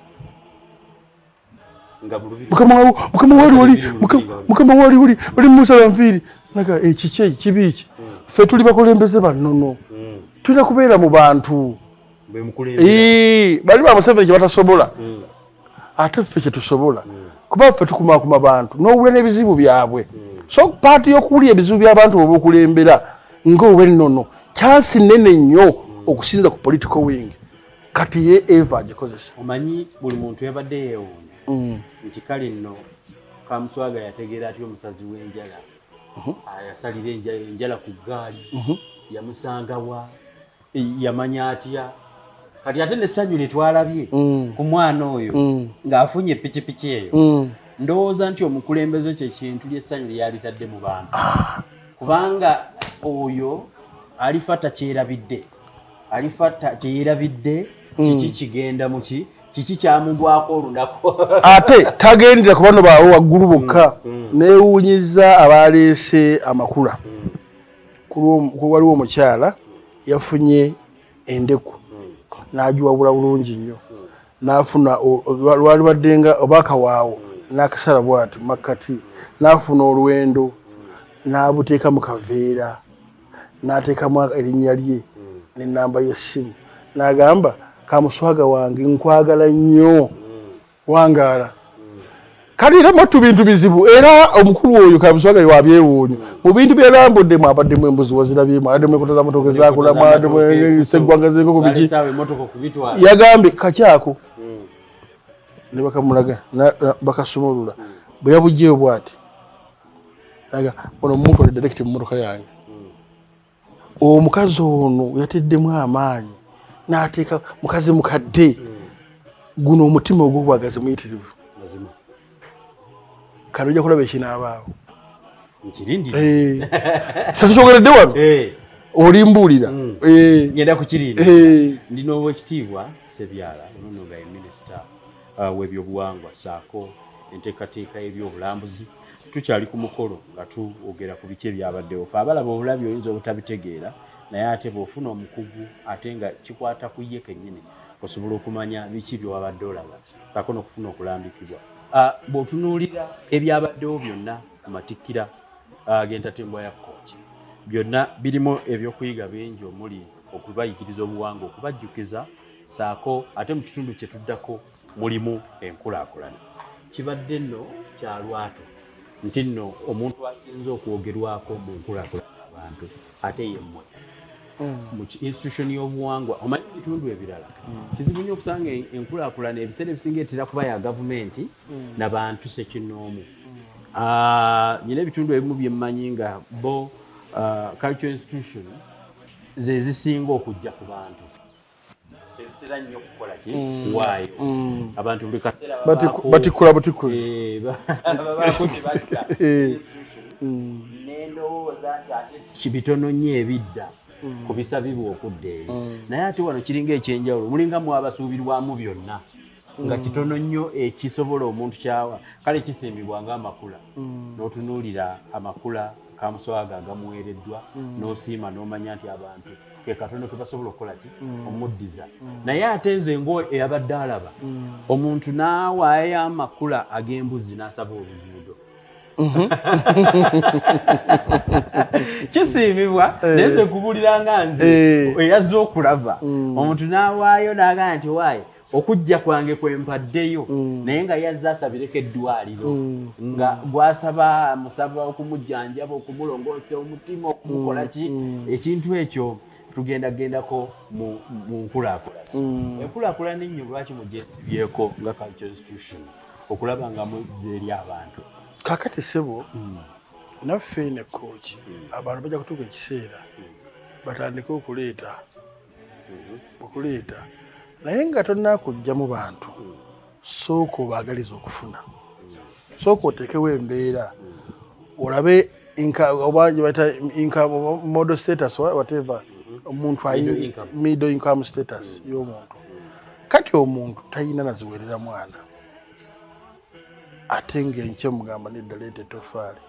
Mukama wali oli musala nviiri naga ekiki kibi ki ffe tuli bakulembeze bannono tulina kubeera mu bantu bali ba Museveni kye batasobola ate ffe kye tusobola kuba ffe tukumakuma bantu n'owulira n'ebizibu byabwe so paati y'okuwulira ebizibu by'abantu b'okulembera ng'owe nnono chansi nnene nnyo okusinza ku political wing kati ye eva agikozesa. Omanyi buli muntu yabadde yeewuunya nti kale nno Kamuswaga yategeera atya omusazi w'enjala ayasalira enjala ku ggaali yamusangawa yamanya atya kati ate n'essanyu lye twalabye ku mwana oyo ng'afunye epikipiki eyo ndowooza nti omukulembeze kye kintu ly'essanyu lye yalitadde mu bantu kubanga oyo alifata kyerabidde kiki kigenda muki kiki kyamugwako olunaku ate tagendera ku bano baawo waggulu bokka neewuunyiza abaleese amakula waliwo omukyala yafunye endeku n'agiwabula bulungi nnyo n'afuna lwali baddenga obaka waawo n'akasala bw'ati makkati n'afuna olwendo n'abuteeka mu kaveera n'ateekamu erinnya lye n'ennamba y'essimu n'agamba Kamuswaga wange nkwagala nnyo wangaala kati era matu bintu bizibu era omukulu oyo Kamuswaga wabyewuunya mu bintu byerambuddemu abaddemu embuzi wazirabyemu abaddemu ekota z'amatooke zaakulamu abaddemu seggwanga z'enkoko biki yagambye kakyako ne bakamulaga bakasumulula bwe yabugyeyo bw'ati aga ono omuntu ali direct mu mmotoka yange omukazi ono yateddemu amaanyi n'ateeka mukazi mukadde guno omutima ogw'obwagazi muyitirivu kale ojja kulaba ekinaabaawo satukyogeredde wano olimbuulira ngenda kukirinda ndina obwekitiibwa Ssebyala ono nga ye minisita w'ebyobuwangwa Ssaako enteekateeka y'ebyobulambuzi tukyali ku mukolo nga tuwogera ku biki ebyabaddewo fe abalaba obulabi oyinza obutabitegeera naye ate bw'ofuna omukugu ate nga kikwata ku ye kennyini osobola okumanya biki byewabadde olaba Ssaako n'okufuna okulambikibwa bw'otunuulira ebyabaddewo byonna ku Matikkira g'entatembwa ya Kkwo byonna birimu ebyokuyiga bingi omuli okubayigiriza obuwangwa okubajjukiza Ssaako ate mu kitundu kye tuddako mulimu enkulaakulana kibadde nno kya lwatu nti nno omuntu asinze okwogerwako mu nkulaakulana abantu ate yemmwe mu institution y'obuwangwa omanyi ebitundu ebirala kizibu nnyo okusanga enkulaakulana ebiseera ebisinga etera kuba ya gavumenti n'abantu sekinnoomu nyina ebitundu ebimu bye mmanyi nga bo cultural institution ze zisinga okujja ku bantu ezitera nnyo okukola waayo abantu buli kaseera batikkula babaako tebassa n'endowooza nti ate kibitono nnyo ebidda ku bisabibwa okudda eri naye ate wano kiringa ekyenjawulo mulinga mwabasuubirwamu byonna nga kitono nnyo ekisobola omuntu kyawa kale kisimbibwa ng'amakula n'otunuulira amakula Kamuswaga agamuweereddwa n'osiima n'omanya nti abantu ke katono ke basobola okukola ki omuddiza naye ate nze ngo eyabadde alaba omuntu n'awaayo amakula ag'embuzi n'asaba oluguudo kisiimibwa naye nze kubulira nga nze eyazze okulaba omuntu n'awaayo n'agamba nti waaye okujja kwange kwempaddeyo naye nga yazze asabireko eddwaliro nga gwasaba musaba okumujjanjaba okumulongoosa omutima okumukola ki ekintu ekyo tugendagendako mu nkulaakulana enkulaakulana ennyo lwaki mugyesibyeko nga cultural institution okulaba nga muzza eri abantu kakati ssebo naffe ne kooki abantu bajja kutuuka ekiseera batandike okuleeta naye nga tonnakujja mu bantu sooka obaagaliza okufuna sooka oteekewo embeera olabe model status whatever omuntu middle income status y'omuntu kati omuntu talina naziwerera mwana ate ng'enkya mugamba nedda leeta ettofaali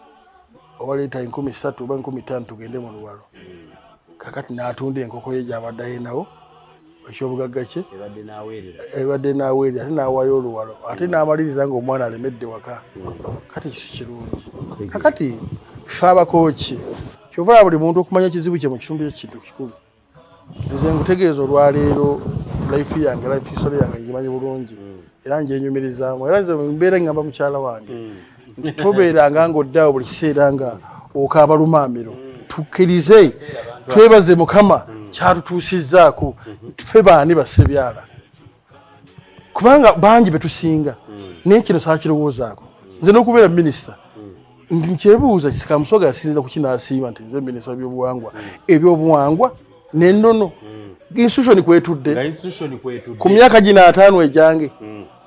oba leeta 30,000 oba 50,000 tugende mu luwalo kakati n'atunda enkoko ye gy'abadde ayinawo ekyobugagga kye ebadde n'aweerera ate n'awaayo oluwalo ate n'amaliriza ng'omwana alemedde waka kati kisi kirungi kakati ffe abakooki kyova buli muntu okumanya ekizibu kye mu kitundu ky'ekintu kikulu nze ngutegeeza olwaleero life history yange ngimanyi bulungi era njenyumirizaamu era nze mbeera ngamba mukyala wange nti tobeeranga ng'oddaawo buli kiseera nga okaaba lumaamiro tukkirize twebaze Mukama kyatutuusizzaako ffe baani ba Ssebyala kubanga bangi betusinga naye kino saakirowoozaako nze n'okubeera minisita nkyebuuza Kamuswaga yasinzira ku kinaasiima nti nze minisita ebyobuwangwa n'ennono institution kwetudde ku myaka gino 5 ejange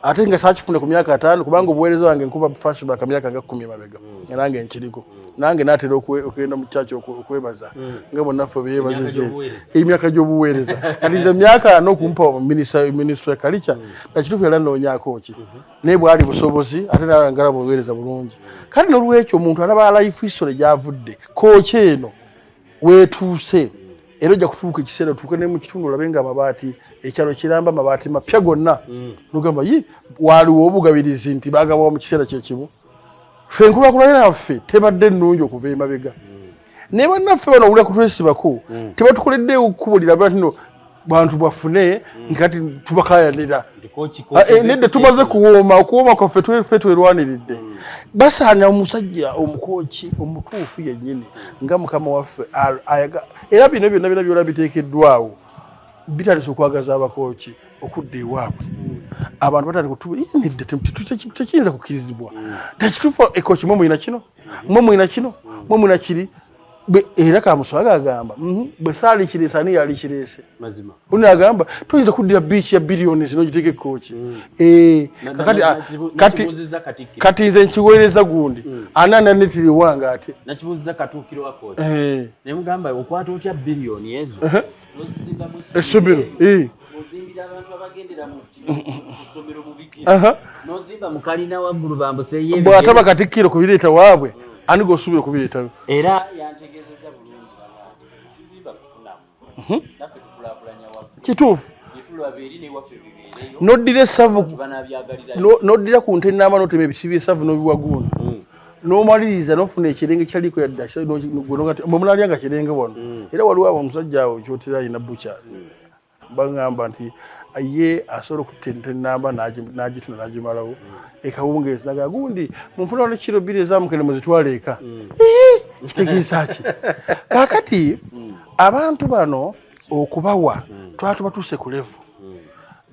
ate nga saakifuna ku myaka 5 kubanga obuweereza wange nkuba flashback myaka nga 10 mabega nange nkiriko nange naatera okugenda mu kyaki okwebaza nga bonnaffe beyebazize emyaka gy'obuweereza kati nze myaka 4 okumpa ministry culture nakituufu era noonyaako ki naye bwali busobozi ate nalangala buweereza bulungi kati n'olwekyo omuntu alaba life history gy'avudde kooki eno weetuuse era ojja kutuuka ekiseera tuuke ne mu kitundu olabe nga amabaati ekyalo kiramba amabaati mapya gonna nogamba waaliwo obugabirizi nti baagabawo mu kiseera kyekimu ffe enkulaakulana yaffe tebadde ennungi okuva emabega naye bannaffe bano owulira kutwesibako tebatukoledde okukubulira batino bantu bafune nkati tubakayanira nedde tumaze kuwooma okuwooma kwaffe ffe twerwaniridde basaana omusajja omukooki omutuufu yennyini nga mukama waffe era bino byonna byona biteekeddwawo bitandise okwagaza abakooki okudda ewaabwe abantu batandika nedde tekiyinza kukkirizibwa tekituufu ekooki mwe muyina kino mwe muyina kino mwe muyina kiri era Kamuswaga agamba bwe saali kireese ani yali kireese uno agamba tuyinza kuddira biiki ya biliyoni zino giteeke ekooki kati nze nkiweereza gundi anananetiri wange ate nakibuuziza katuukiro wa kooki naye mugamba okwata otya biliyoni ezo essomero ozimbira abantu abagendera mu ssomero mu bikira n'ozimba mu kalina waggulu bambuseye bw'ataba Katikkiro kubireeta waabwe ani g'osuubira okubireetayo era yantegeezezza bulungi kizimba kufunamu naffe tukulaakulanya waffe kituufu gyetulaba eri newaffe bibeereyo n'oddira essavu banabyagalirayo n'oddira ku ntenamba n'otema ebiti by'essavu n'obiwagunda n'omaliriza n'ofuna ekirenge kyaliko yadda mwe munalyanga kirenge wano era waliwo abo omusajja awo kyotera alina bukya bagamba nti ye asobola okutta enamba n'agituna n'agimalawo ekawungeezi naga gundi munfuna wano kiro 2 ezamukene muzitwala eka kitegeeza ki kaakati abantu bano okubawa twala tubatuuse ku levu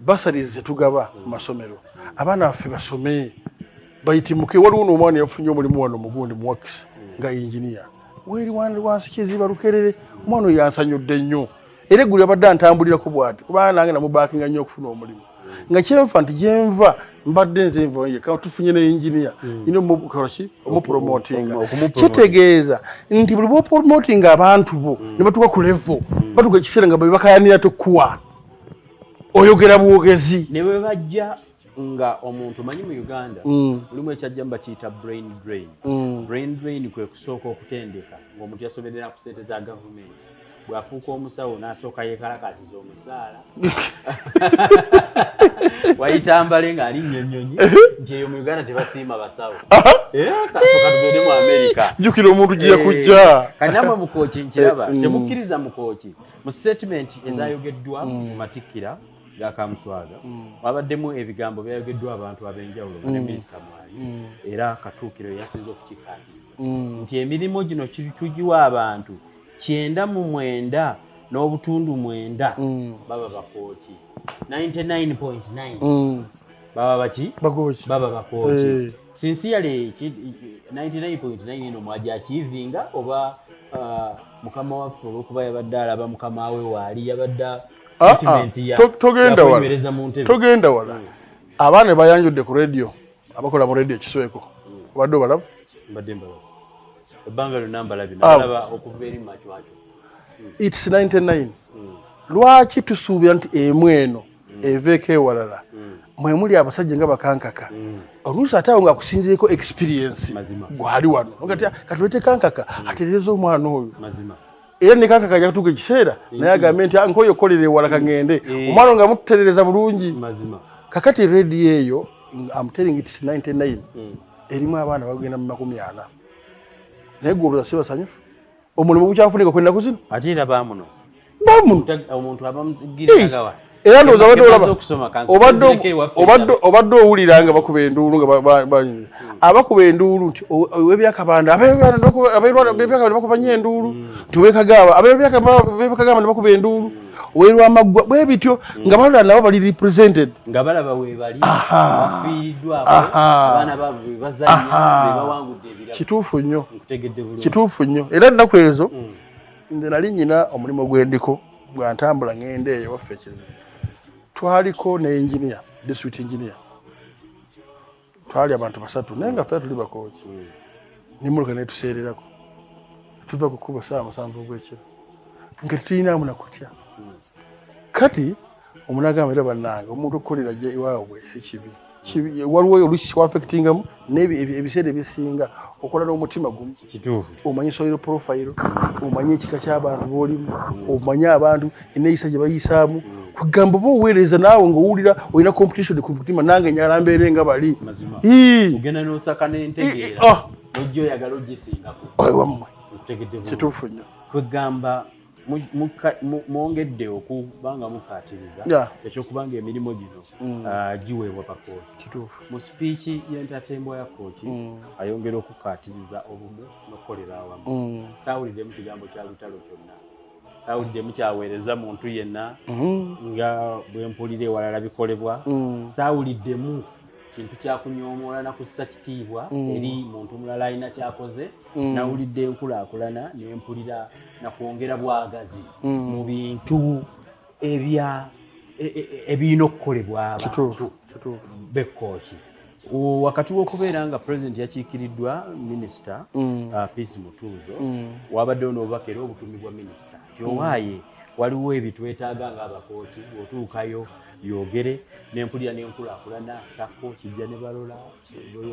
basarizi zetugaba mu masomero abaana baffe basome bayitimuke waliwo n'omwana yafunye omulimu wano mugundi muwakisi nga inginiya weeri wansi kiziba lukerere omwana oyo yansanyudde nnyo era eggulu yabadde antambulirako bw'ati kubanga nange namubaakinga nnyo okufuna omulimu nga kyenfa nti gyenva mbadde nze nvaye ka tufunye ne inginiya ino omupromotinga kitegeeza nti buli bwopromotinga abantu bo ne batuuka ku levo batuuka ekiseera nga bakayanira tokkuwa oyogera bwogezi ne bwe bajja nga omuntu manyi mu Uganda mulimu ekyajjamba kiyita brain drain kwe kusooka okutendeka ng'omuntu yasomerera ku ssente za gavumenti bw'afuuka omusawo n'asooka yeekalakasiza omusaala wayitambale ng'ali nnyonnyonyi nti eyo mu Uganda tebasiima basawo kasooka tugende mu Amerika jjukira omuntu gye yakujja kati nammwe mukooki nkiraba temukkiriza mukooki mu statement ezayogeddwa mu Matikkira ga Kamuswaga wabaddemu ebigambo byayogeddwa abantu ab'enjawulo ne minisita mwali era Katuukiro yasinze okukikaatira nti emirimu gino tugiwa abantu 99 n'obutundu 9 baba bakooki 99.9 baba baki baba bakooki sincerely 99.9 ino mwaja achievinga oba mukama waffe olw'okuba yabadde alaba mukama we waali yabadde statement ya togenda wala abaana bayanjudde ku radio abakola mu radio Kisweko obadde obalaba mbadde mbalaba ebbanga lyonna mbalaba okuva eri makiwakyo it's 99 lwaki tusuubira nti emu eno eveeko ewalala mwe muli abasajja nga bakankaka oluusi ate awo ng'akusinziireko experience gwali wano kati wete kankaka atereeza omwana oyo era ne kaka kajja kutuuka ekiseera naye agambe nti nkoyo kolera ewala kagende omwana nga mutereereza bulungi mazima kakati radio eyo I'm telling it 99 erimu abaana bagenda mu 40 naye gwe sibasanyufu omulimu gukyafunika kwenda kuzino ate era bamuno omuntu abamuzigira era ndowooza obadde owulira nga bakuba enduulu nga abakuba enduulu nti owebyakabanda abebyakabanda bakuba nnyo enduulu nti owekagaba abebyakagaba ne bakuba enduulu owerwamaggwa bwe bityo nga balala nabo bali represented nga balaba weebali bafiiriddwako abaana baabwe bazannya bebawangudde ebirabo kituufu nnyo era ennaku ezo nze nali nnyina omulimu gw'endiko bwa ntambula ng'ende eyo waffe ekizibu twaliko ne engineer district engineer twali abantu basatu naye nga ffe tuli bakooki nimuluka ne tuseererako tuva ku Kuba saa 7 ogw'ekiro nga tetulinamu nakutya kati omunagamba era bannange omuntu okukolera gye iwaabwe si kibi waliwo olusi kwafekitingamu n'ebiseera ebisinga okola n'omutima gumu omanyi soil profile omanyi ekika ky'abantu b'olimu omanyi abantu enneeyisa gye bayisaamu kugamba oba oweereza naawe ng'owulira olina competition ku mutima nange nyala mbeere nga bali ogenda n'osaka n'entegeera ojja oyagala ogisingako wammwe kituufu nnyo kwegamba mwongedde okubanga mukaatiriza ekyokubanga emirimu gino giweebwa bakooki mu sipiiki y'entatembwa ya kooki ayongera okukaatiriza obumu n'okukolera awamu saawuliddemu kigambo kya lutalo kyonna saawuliddemu kyaweereza muntu yenna nga bwe mpulira ewalala bikolebwa saawuliddemu kintu kyakunyoomoola na kussa kitiibwa eri muntu mulala alina kyakoze nawulidde enkulaakulana ne mpulira na kwongera bwagazi mu bintu ebirina okukolebwa abantu bekkooki wakati w'okubeera nga pulezidenti yakiikiriddwa minisita Peace Mutuuzo wabaddewo n'obubaka era obutumibwa bwa minisita nti owaaye waliwo ebitwetaaga ng'abakooki otuukayo yogere n'empulira n'enkulaakulana Ssaako kijja ne balola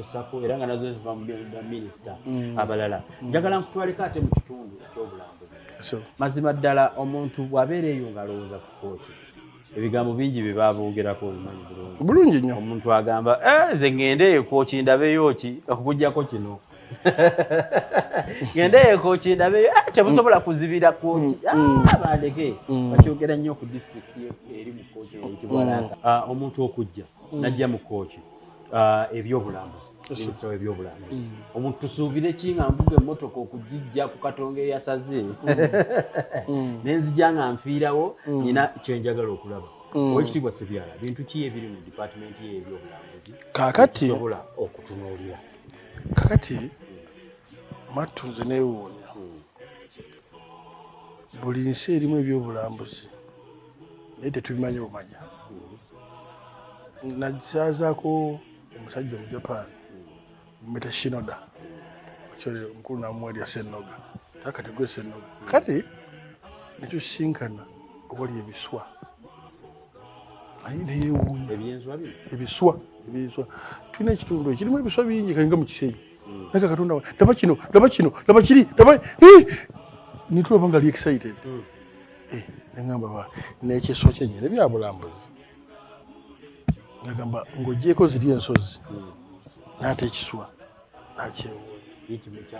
Ssaako era nga nazo ziva mu minisita abalala njagala nkutwaleko ate mu kitundu ekyobulambuzi mazima ddala omuntu bw'abeera eyo ng'alowooza ku kooki ebigambo bingi bye baabogerako obimanyi bulungi nnyo omuntu agamba nze ŋŋende kooki ndabeyo ki okuggyako kino ŋŋende kooki ndabeyo temusobola kuzibira kooki bandeke bakyogera nnyo ku disitulikiti eri mu kooki eyitibwa Langa omuntu okujja najja mu kooki ebyobulambuzi minisita w'ebyobulambuzi omuntu tusuubire ki nga mvuga emmotoka okugijja ku katonga eyasaze nenzijja nga nfiirawo nyina kyenjagala okulaba owekitiibwa Ssebyala bintu ki ebiri mu dipaatimenti y'ebyobulambuzi kakati sobola okutunuulira kakati mattu nze neewuunya buli nsi erimu ebyobulambuzi naye tetubimanyi bumanya nasaazaako omusajja mu Japan mumeta Shinoda omukulu namuwerya Sennoga takati gwe Sennoga kati netusinkana owali ebiswa naye neyeewuunya ebiswa tulina ekitundu ekirimu ebiswa bingi kalinga mu kiseera naye Katonda laba kino laba kiri nitulaba nga ali excited neŋŋamba n'ekyeswa kyenyini ebyabulambuzi ngagamba ng'ogyeko ziri ensozi n'ate ekiswa nakyewuunya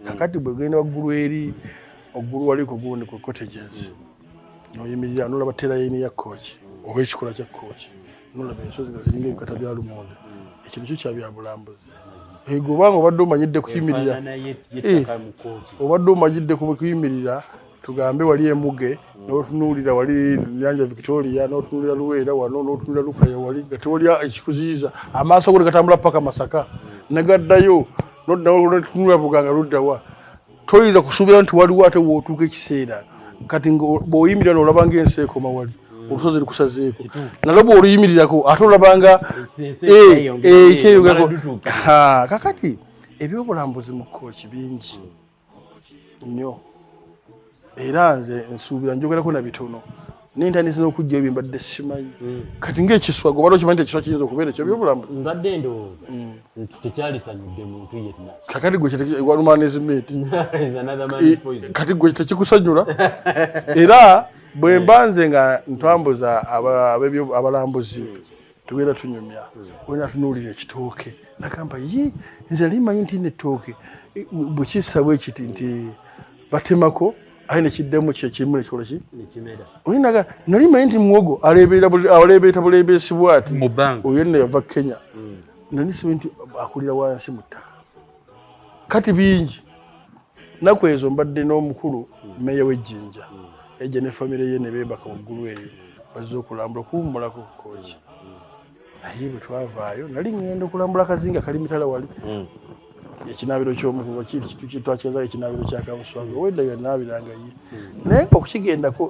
kakati bwe genda waggulu eri oggulu waliko gundi ku cottages n'oyimirira n'olaba terayini ya kooki oba ekikola kya kooki n'olaba ensozi nga ziringa ebikata bya lumonde ekintu kyo kya byabulambuzi ego obanga obadde omanyidde kuyimirira obadde omanyidde kuyimirira tugambe wali emuge n'otunuulira wali Nyanja Victoria n'otunuulira Luweera wano n'otunuulira Lukaya wali nga tewalya ekikuziyiza amaaso go gatambula paka Masaka nagaddayo n'otunuulira Buganga luddawa toyinza kusuubira nti waliwo ate wootuuka ekiseera kati bw'oyimirira n'olaba ng'ensi ekoma wali olusozi lukusazeeko nalwo bw'oluyimirirako ate olabanga ekyeyogako kakati ebyobulambuzi mu kooki bingi nnyo era nze nsuubira njogerako na bitono n'intandisi n'okujja ebyo mbadde simanyi kati ng'ekiswago oba okimanyi ekiswa kiyinza okubeera ekyo byobulambuzi mbadde ndowooza nti tekyalisanyudde muntu yenna kakati gwe walumanizimenti kati gwe tekikusanyula era bwe mbanze nga ntwambuza abalambuzi tubeera tunyumya wena tunuulira ekitooke nagamba nze limanyi nti n'ettooke bwe kissa bwe kiti nti batemako aye nekiddemu kyekimu nekikola ki olinaga nali manyi nti muwogo aleebeeta buleebeesi bw'ati oyo nno yava Kenya nali simanyi nti akulira wansi mu ttaka kati bingi naku ezo mbadde n'omukulu meeya w'Ejjinja ejja ne famire ye ne beebaka waggulu eyo bazze okulambula okuwummulako kooki naye bwe twavaayo nali ŋŋenda okulambula akazinga kali mitala wali ekinaabiro ky'omukugo kitwakyenza ekinaabiro kya Kamuswaga owedda yanaabiranga ye naye okukigendako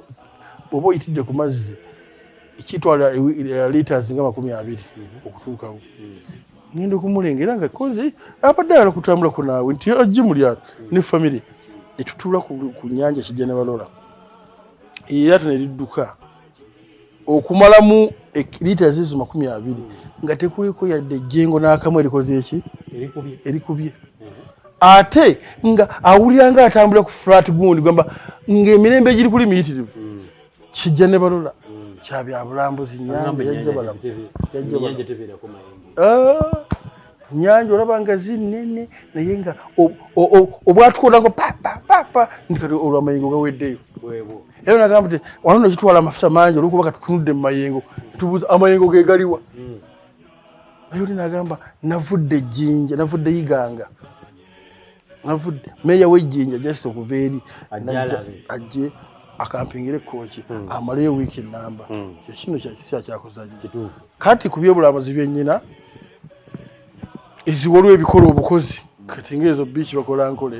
bw'oba oyitidde ku mazzi kitwala liiters nga 20 okutuukawo ngenda okumulengera nga koze abadde ayala kutambulako naawe nti ajje mu lyato ne famire etutuula ku nnyanja kijja ne balola eryato ne lidduka okumalamu liiters ezo 20 nga tekuliko yadde ejjengo n'akamu erikoze eki erikubye ate nga awulira nga atambula ku flat gundi gamba ng'emirembe egiri kuli miyitirivu kijja ne balola kya byabulambuzi nyanja yajja balamu nyanja olaba nga zinene naye nga obwatukolako papa ndikati olw'amayengo gaweddeyo era nagamba nti wano nekitwala amafuta mangi olwokuba katutunudde mu mayengo tubuuza amayengo ge galiwa naye oli nagamba navudde Ejjinja navudde Iganga navudde meeya w'Ejjinja just okuva eri ajje akampingire kooki amaleyo wiiki ennamba kino kyakisa kyakuzanya kati ku byobulamuzi byennyina eziwaliwo ebikola obukozi kati ng'ezo biiki bakola nkole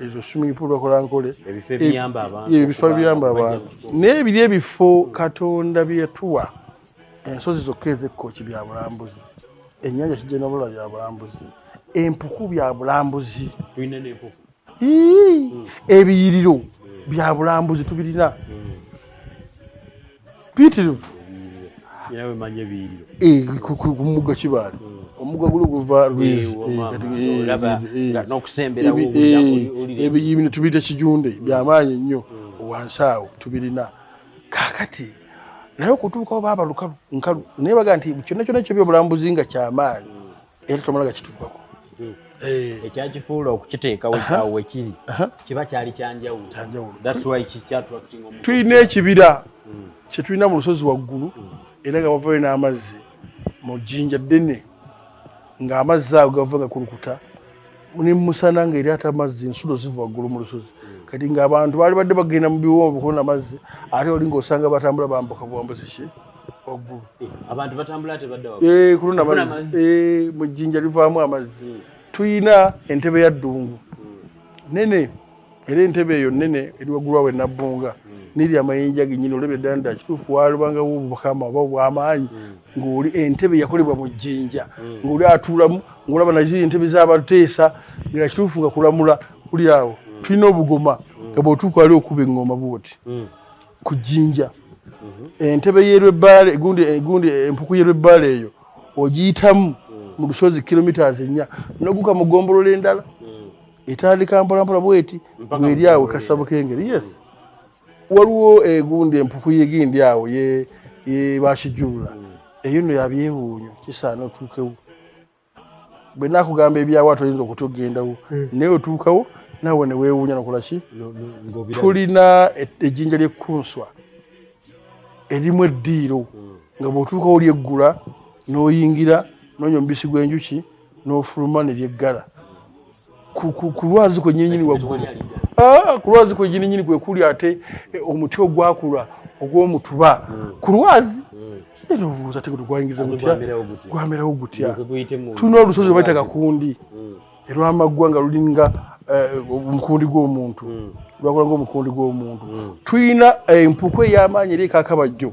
ezo swimming pool bakola nkole ebifo biyamba abantu n'ebiri ebifo Katonda bye yatuwa ensozi zokka ez'ekkooki bya bulambuzi ennyanja kijja na balola bya bulambuzi empuku bya bulambuzi ebiyiriro bya bulambuzi tubirina bitirivu ku mugga Kibaale omugga guli guva ebiyimino tubiyita Kijunde byamaanyi nnyo wansi awo tubirina kaakati naye okutuukawo baaba lukalu nkalu naye baga nti kyonna kyonna ekyo byobulambuzi nga kyamaanyi era tomalaga kituukako ekyakifuula okukiteekawo ekyawo wekiri kiba kyali kyanjawulo tulina ekibira kyetulina mu lusozi waggulu era nga wavayo n'amazzi mu jjinja ddene ng'amazzi ago gava nga kulukuta ne musana ng'eryata amazzi ensulo ziva waggulu mu lusozi kati ng'abantu baali badde bagenda mu biwonvu kulonda amazzi ate oli ng'osanga batambula bambuka buwambuzi ki waggulu abantu batambula tebadda kulonda amazzi mu jjinja livaamu amazzi tuyina entebe ya ddungu nene era entebe eyo nene eri waggulu awo enabbunga niri amayinja gennyini olebye ddala nti akituufu waalibangawo obukama oba bw'amaanyi ng'oli entebe yakolebwa mu jjinja ng'oli atuulamu ng'olaba naziri entebe z'abateesa nga kituufu nga kulamula kuli awo tulina obugoma nga bw'otuuka wali okuba eŋŋoma bwoti ku jjinja entebe y'erwebbaale gundi empuku y'erwebbaale eyo ogiyitamu mu lusozi kilometers 4 noguka mu ggombolola endala etandika mpolampola bweti bw'eri awo kasabo k'engeri yes waliwo egundi empuku yegindi awo ye bakijjulula eyo nno yabyewuunyo kisaana otuukewo bwe nakugamba ebyawo atoyinza okutogendawo naye otuukawo naawe ne weewuunya nokola ki tulina ejjinja ly'ekkunswa erimu eddiiro nga bw'otuukawo lyeggula n'oyingira n'onywa omubisi gw'enjuki n'ofuluma ne lyeggala ku lwazi kwennyininyini waggulu ku lwazi kwennyininyini kwe kuli ate omuti ogwakula ogw'omutuba ku lwazi era obuuza te gwayingiza gutya gwamerawo gutya tulina olusozi lwebayita Kakundi erwamaggwa nga lulinga omukundi gw'omuntu lwakola ng'omukundi gw'omuntu tulina empuku ey'amaanyi eri ekakabajjo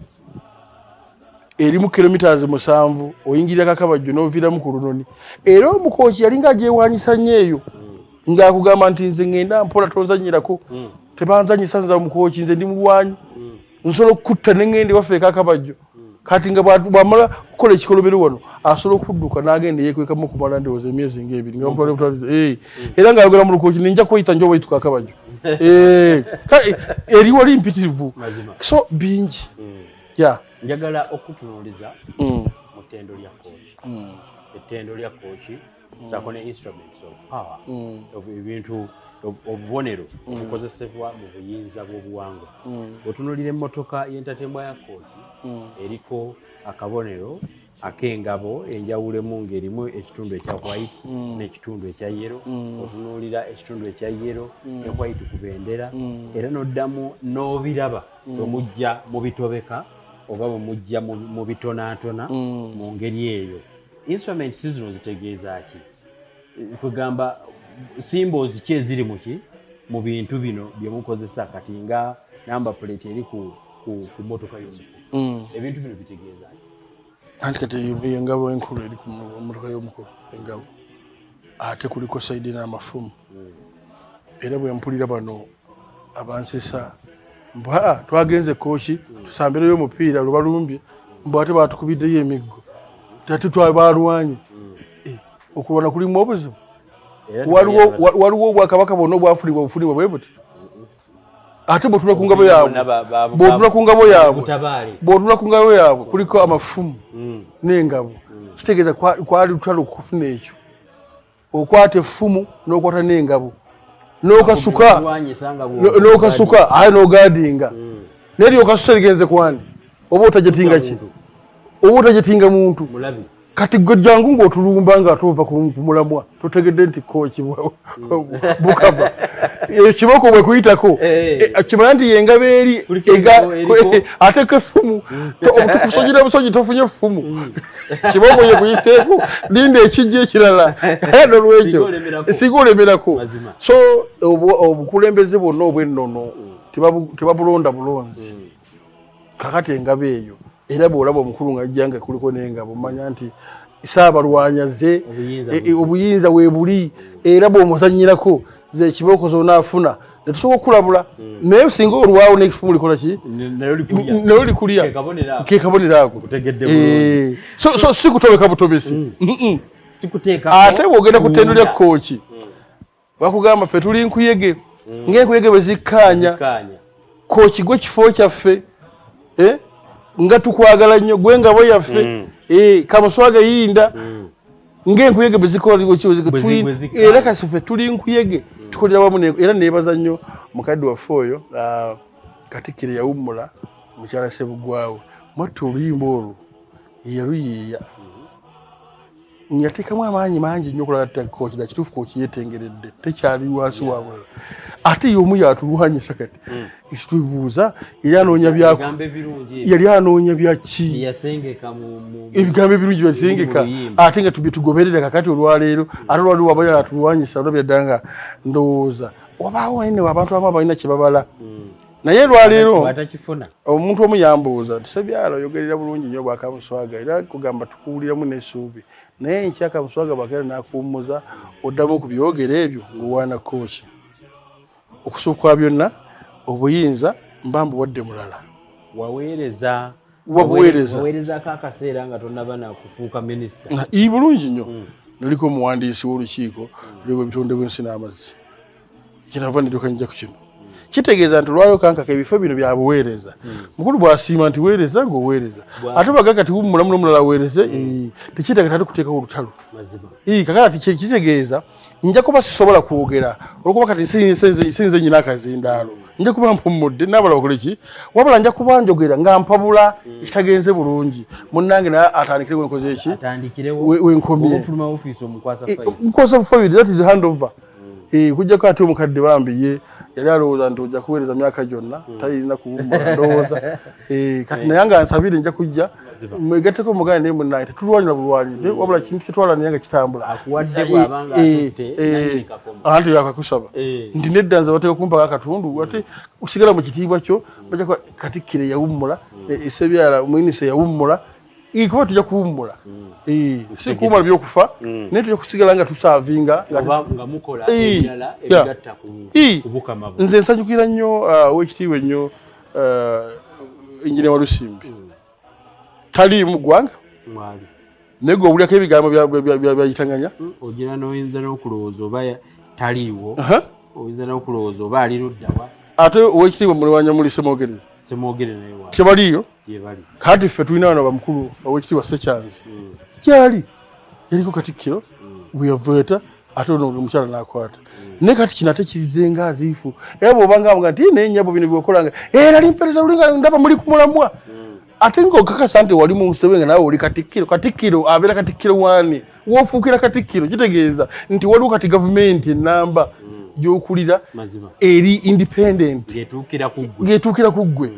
erimu kilometers 7 oyingirira kakabajjo n'oviiramu ku lunoni era omukooki yalinga agyewanyisa nnyo eyo ng'akugamba nti nze ngenda mpola tonzanyirako tebanzanyisa nza omukooki nze ndi mulwanyi nsobola okutta n'engende waffe akabajjo kati nga bw'amala kukola ekikolobero wano asobola okudduka n'agenda yeekwekamu okumala ndowooza emyezi ng'ebiri nga mutwale era ng'ayogera mu lukooki ninja kweyita njoba oyituka akabajjo eriwo limpitirivu so bingi njagala okutunuuliza mu ttendo lya kooki ettendo lya kooki ssaako ne instruments of power ebintu obubonero obukozesebwa mu buyinza bw'obuwangwa otunuulira emmotoka y'entatembwa ya kooki eriko akabonero ak'engabo enjawulemu ng'erimu ekitundu ekya white n'ekitundu ekya yero otunuulira ekitundu ekya yero ne white ku bendera era n'oddamu n'obiraba bwe mujja mu bitobeka oba bwe mujja mu bitonaatona mu ngeri eyo instruments zino zitegeeza ki kugamba symbols ki eziri mu bintu bino bye mukozesa kati nga number plate eri ku motoka y'omukulu ebintu bino bitegeeza ki anti kati engabo enkulu eri ku motoka y'omukulu engabo ate kuliko saidi n'amafumu era bwe mpulira bano abansesa mbwa twagenze kooki tusambireyo omupiira lubalumbye mbw ate batukubiddeyo emiggo ate twabalwanye okulwana kulimu obuzibu waliwo obwakabaka bwonna obwafulibwa bwe buti ate bwotula ku ngabo yaabwe kuliko amafumu n'engabo kitegeeza kwali lutalo okufuna ekyo okwata effumu n'okwata n'engabo n'okasuka aye n'ogadinga neryo okasusa ligenze kwani oba otajetinga ki oba otajetinga muntu kati gwe jangu ng'otulumba nga tova ku mulamwa totegedde nti kooki bukaba ekiboko bwe kuyitako kimanya nti yengabo eri ateko effumu tukusonyera busonyi tofunye effumu kiboko ye kuyiteeko linda ekijja ekirala nolwekyo singa olemerako so obukulembeze bwonna obwennono tebabulonda bulonzi kakati engabo eyo era bw'olaba omukulu ng'ajjanga kuliko n'engabo manya nti saabalwanyaze obuyinza weebuli era bw'omuzannyirako ze ekibooko z'onaafuna netusobola okulabula naye singa olwawo n'ekifumu likola ki nayo likulya kekabonero ako so si kutobeka butobesi ate bw'ogenda ku ttendo lya kooki bakugamba ffe tuli nkuyege ng'enkuyege bwe zikkaanya kooki gwe kifo kyaffe nga tukwagala nnyo gwe ngabo yaffe Kamuswaga yinda ng'enkuyege era kasi ffe tuli nkuyege tukolera wamu era neebaza nnyo mukadde waffe oyo Katikkira yawummula mukyala Ssebugwawo mwatta oluyimba olwo yaluyiiya yateekamu amaanyi mangi nnyo okulaga kooki da kituufu kooki yeetengeredde tekyali wansi wabulala ate y'omu yatulwanyisa kati ekitubuuza yali anoonya byaki ebigambo ebirungi byasengeka ate nga tugoberera kakati olwaleero ate olwaliwo aba yatulwanyisa olabya dda nga ndowooza wabaawo nene abantu abamu balina kye babala naye lwaleero omuntu omu yambuuza nti Ssebyala oyogerera bulungi nnyo bwa Kamuswaga era kugamba tukuwuliramu n'essuubi naye nkya Kamuswaga bw'akeera n'akuwummuza oddamu ku byogera ebyo ng'owaana kooki okusooka byonna obuyinza mbambu wadde mulala wabuweerezako akaseera nga tonnaba nakufuuka minisita bulungi nnyo noliko omuwandiisi w'olukiiko luliwo ebitonde bw'ensi n'amazzi kinava nedduka njja ku kino kitegeeza nti olwaliwo kankaka ebifo bino bya buweereza mukulu bw'asiima nti weereza ng'oweereza ate baga kati wummulamu n'omulala weereze tekiteeka tali kuteekawo olutalo kakati kitegeeza nja kuba sisobola kwogera olwokuba kati sinze nyina akazindaalo nja kuba mpummudde n'abala bakole ki wabula nja kuba njogera nga mpabula ekitagenze bulungi munnange naye atandikire wenkoze eki wenkomye mukwasa bufabiri that is handover kujjako ate omukadde bambi yali alowooza nti ojja kuweereza myaka gyonna talina kuwummula ndowooza kati naye nga nsabire nja kujja mwegatteko mugane naye munnange tetulwanira bulwanyi wabula kintu kyetwalanira nga kitambula anti yakakusaba nti nedda nze bateeka okumpako akatundu ate osigala mu kitiibwa kyo bajja Katikkira yawummula Ssebyala minisita yawummula kuba tujja kuwummula si kuwummula by'okufa naye tujja kusigala nga tusaavinga nze nsanyukira nnyo ow'ekitiibwa ennyo Engineer Walusimbi tali mu ggwanga mwali nego obulako ebigambo byayitanganya ogira n'oyinza n'okulowooza oba taliiwo oyinza n'okulowooza oba ali luddawa ate owekitiibwa mulwanya muli Semwogere naye wa tebaliyo ye bali kati ffe tulina wano bamukulu owekitiibwa Ssekyanzi Kyaali yaliko Katikkiro bweyaveeta ate ono omukyala n'akwata ne kati kino ate kirizenga aziifu era bw'obanga nga nti n'ennyabo bino byokolanga nali mpereza lulinga ndaba muli kumulamwa ate ng'okakasa nti wali mu Museveni naawe oli Katikkiro abeera Katikkiro wani woofuukira Katikkiro kitegeeza nti waliwo kati gavumenti ennamba gy'okulira eri independent ng'etuukira ku ggwe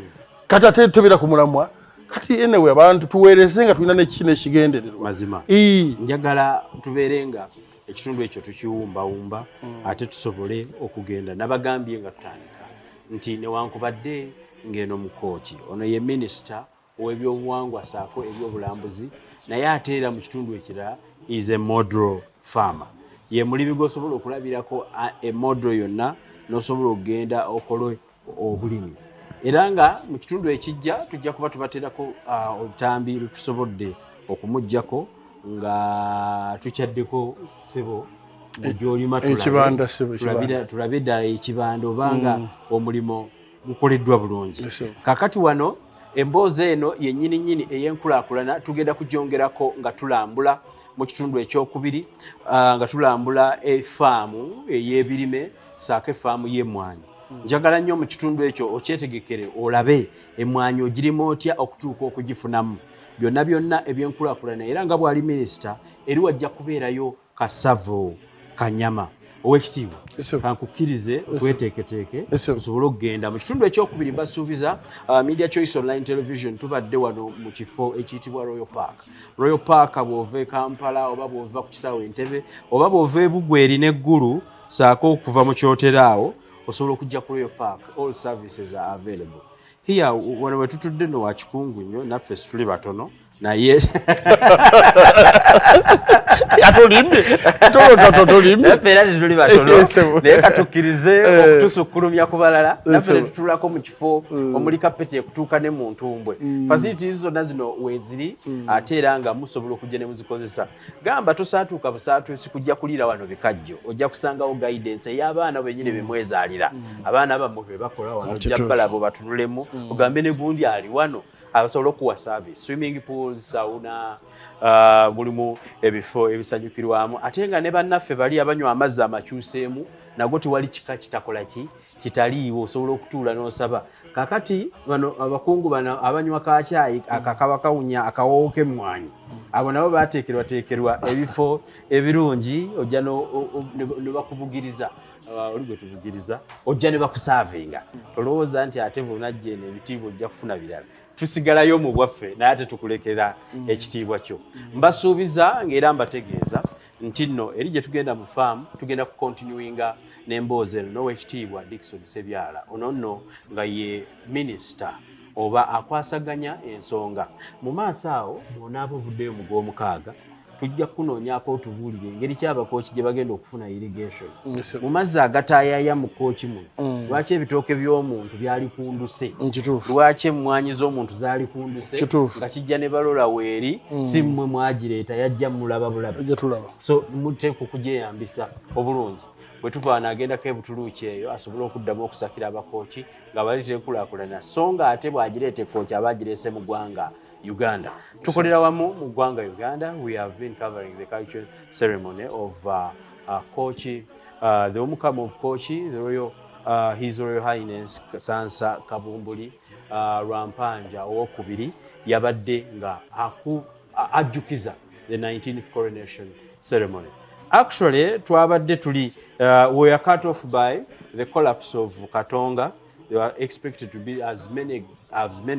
kati ate tobeera ku mulamwa kati enewe abantu tuweereze nga tulina nekino ekigendererwa mazima njagala tubeerenga ekitundu ekyo tukiwumbawumba ate tusobole okugenda nabagambye nga tutandika nti newankubadde ng'eno mukooki ono ye minisita ow'ebyobuwangwa Ssaako ebyobulambuzi naye ate era mu kitundu ekirala is a model farmer ye mulimi gw'osobola okulabirako emodro yonna n'osobola okugenda okola obulimi era nga mu kitundu ekijja tujja kuba tubaterako olutambi lutusobodde okumuggyako nga tukyaddeko ssebo gy'olima tulabe ddala ekibanda obanga omulimo gukoleddwa bulungi kakati wano emboozi eno yennyini ey'enkulaakulana tugenda kugyongerako nga tulambula mu kitundu ekyokubiri nga tulambula efaamu ey'ebirime Ssaako efaamu y'emmwanyi njagala nnyo mu kitundu ekyo okyetegekere olabe emmwanyi ogirimu otya okutuuka okugifunamu byonna ebyenkulaakulana era nga bw'ali minisita eri wajja kubeerayo kasavo kanyama owekitiibwa kankukkirize tweteeketeeke tusobole okugenda mu kitundu ekyokubiri basuubiza Media Choice Online Television tubadde wano mu kifo ekiyitibwa Royal Park bw'ova e Kampala oba bw'ova ku kisaawe Entebbe oba bw'ova e Bugweri n'eggulu Ssaako okuva mu kyotero awo osobola okujja ku Royal Park all services are available here wano we tutudde no wa kikungu nnyo naffe situli batono naye atolimbe era tetuli batono naye katukkirize okutusukkulumya ku balala naffe ne tutulako mu kifo omuli kapeti ekutuuka ne mu ntumbwe facilities zonna zino weeziri ate era nga musobola okujja ne muzikozesa gamba tosaatuuka busaatuusi kujja kuliira wano bikajjo ojja kusangawo guidance ey'abaana bennyini bemwezaalira abaana bammwe be bakola wano ojja balabo batunulemu ogambe ne gundi ali wano abasobola okuwa service swimming pools sauna mulimu ebifo ebisanyukirwamu ate nga ne bannaffe bali abanywa amazzi amakyuseemu nago tewali kika kitakola kitaliiwo osobola okutuula n'osaba kakati bano abakungu bano abanywa kacyayi akakaba kawunya akawoowo k'emmwanyi abo nabo bateekerwa ebifo ebirungi ojja ne bakubugiriza oli gwe tubugiriza ojja ne bakusaavinga tolowooza nti ate bunajja eno ebitiibwa ojja kufuna birala tusigalayo mu bwaffe naye ate tukulekera ekitiibwa kyo mbasuubiza ng'era mbategeeza nti nno eri gye tugenda mu faamu tugenda kukontinuinga n'emboozi eno n'owekitiibwa Dickson Ssebyala ono nno nga ye minisita oba akwasaganya ensonga mu maaso awo bw'onaaba ovuddeyo mu gw'omukaaga tujja kunoonyaako otubuulire engeri ky'abakooki gye bagenda okufuna irrigation mu mazzi agataayaya mu kooki muno lwaki ebitooke by'omuntu byali kunduse lwaki emmwanyi z'omuntu zaali kunduse nga kijja ne balola weeri si mmwe mwagireeta yajja mulaba bulabe so muteeka okugyeyambisa obulungi bwe tuva n'agendako ebutuluuki eyo asobole okuddamu okusakira abakooki nga baleeta enkulaakulana so nga ate bw'agireeta ekooki aba agireese mu ggwanga Uganda. Tukolera wamu mu ggwanga Uganda. We have been covering the cultural ceremony of Kochi, the Omukama of Kochi, the Royal, His Royal Highness Sansa Kabumbuli Rampanja owokubiri yabadde nga ajjukiza the 19th coronation ceremony. Actually, twabadde tuli we are cut off by the collapse of Katonga. There were expected to be as many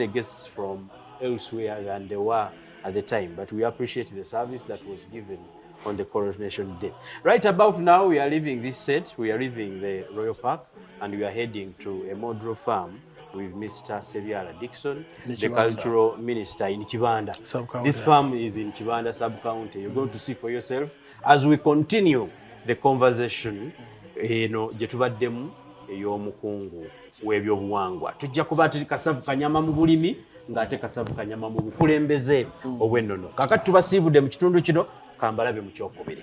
guests from elsewhere than they were at the time, but we appreciate the service that was given on the coronation day. Right about now, we are leaving this set, we are leaving the Royal Park, and we are heading to a model farm with Mr. Ssebyala Dickson, the cultural minister in Kibanda. This farm is in Kibanda sub-county. You're going to see for yourself as we continue the conversation, gye tubaddemu ey'omukungu w'ebyobuwangwa. Tujja kuba tuli Kasavu Kanyama mu bulimi ng'ate Kasavu Kanyama mu bukulembeze obw'ennono. Kaakati tubasiibudde mu kitundu kino, kambalabe mu kyokubiri.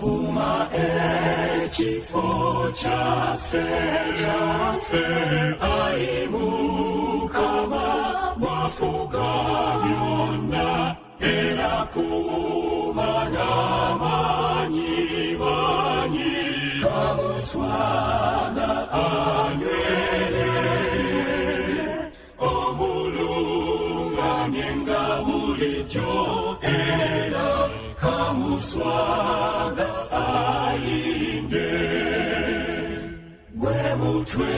Kuma ekifo kyaffe ayi Mukama wafuga byonna era kumanya manyi Kamuswaga anywere omulungamye nga bulijjo era Kamuswaga ayinde gwe mutwe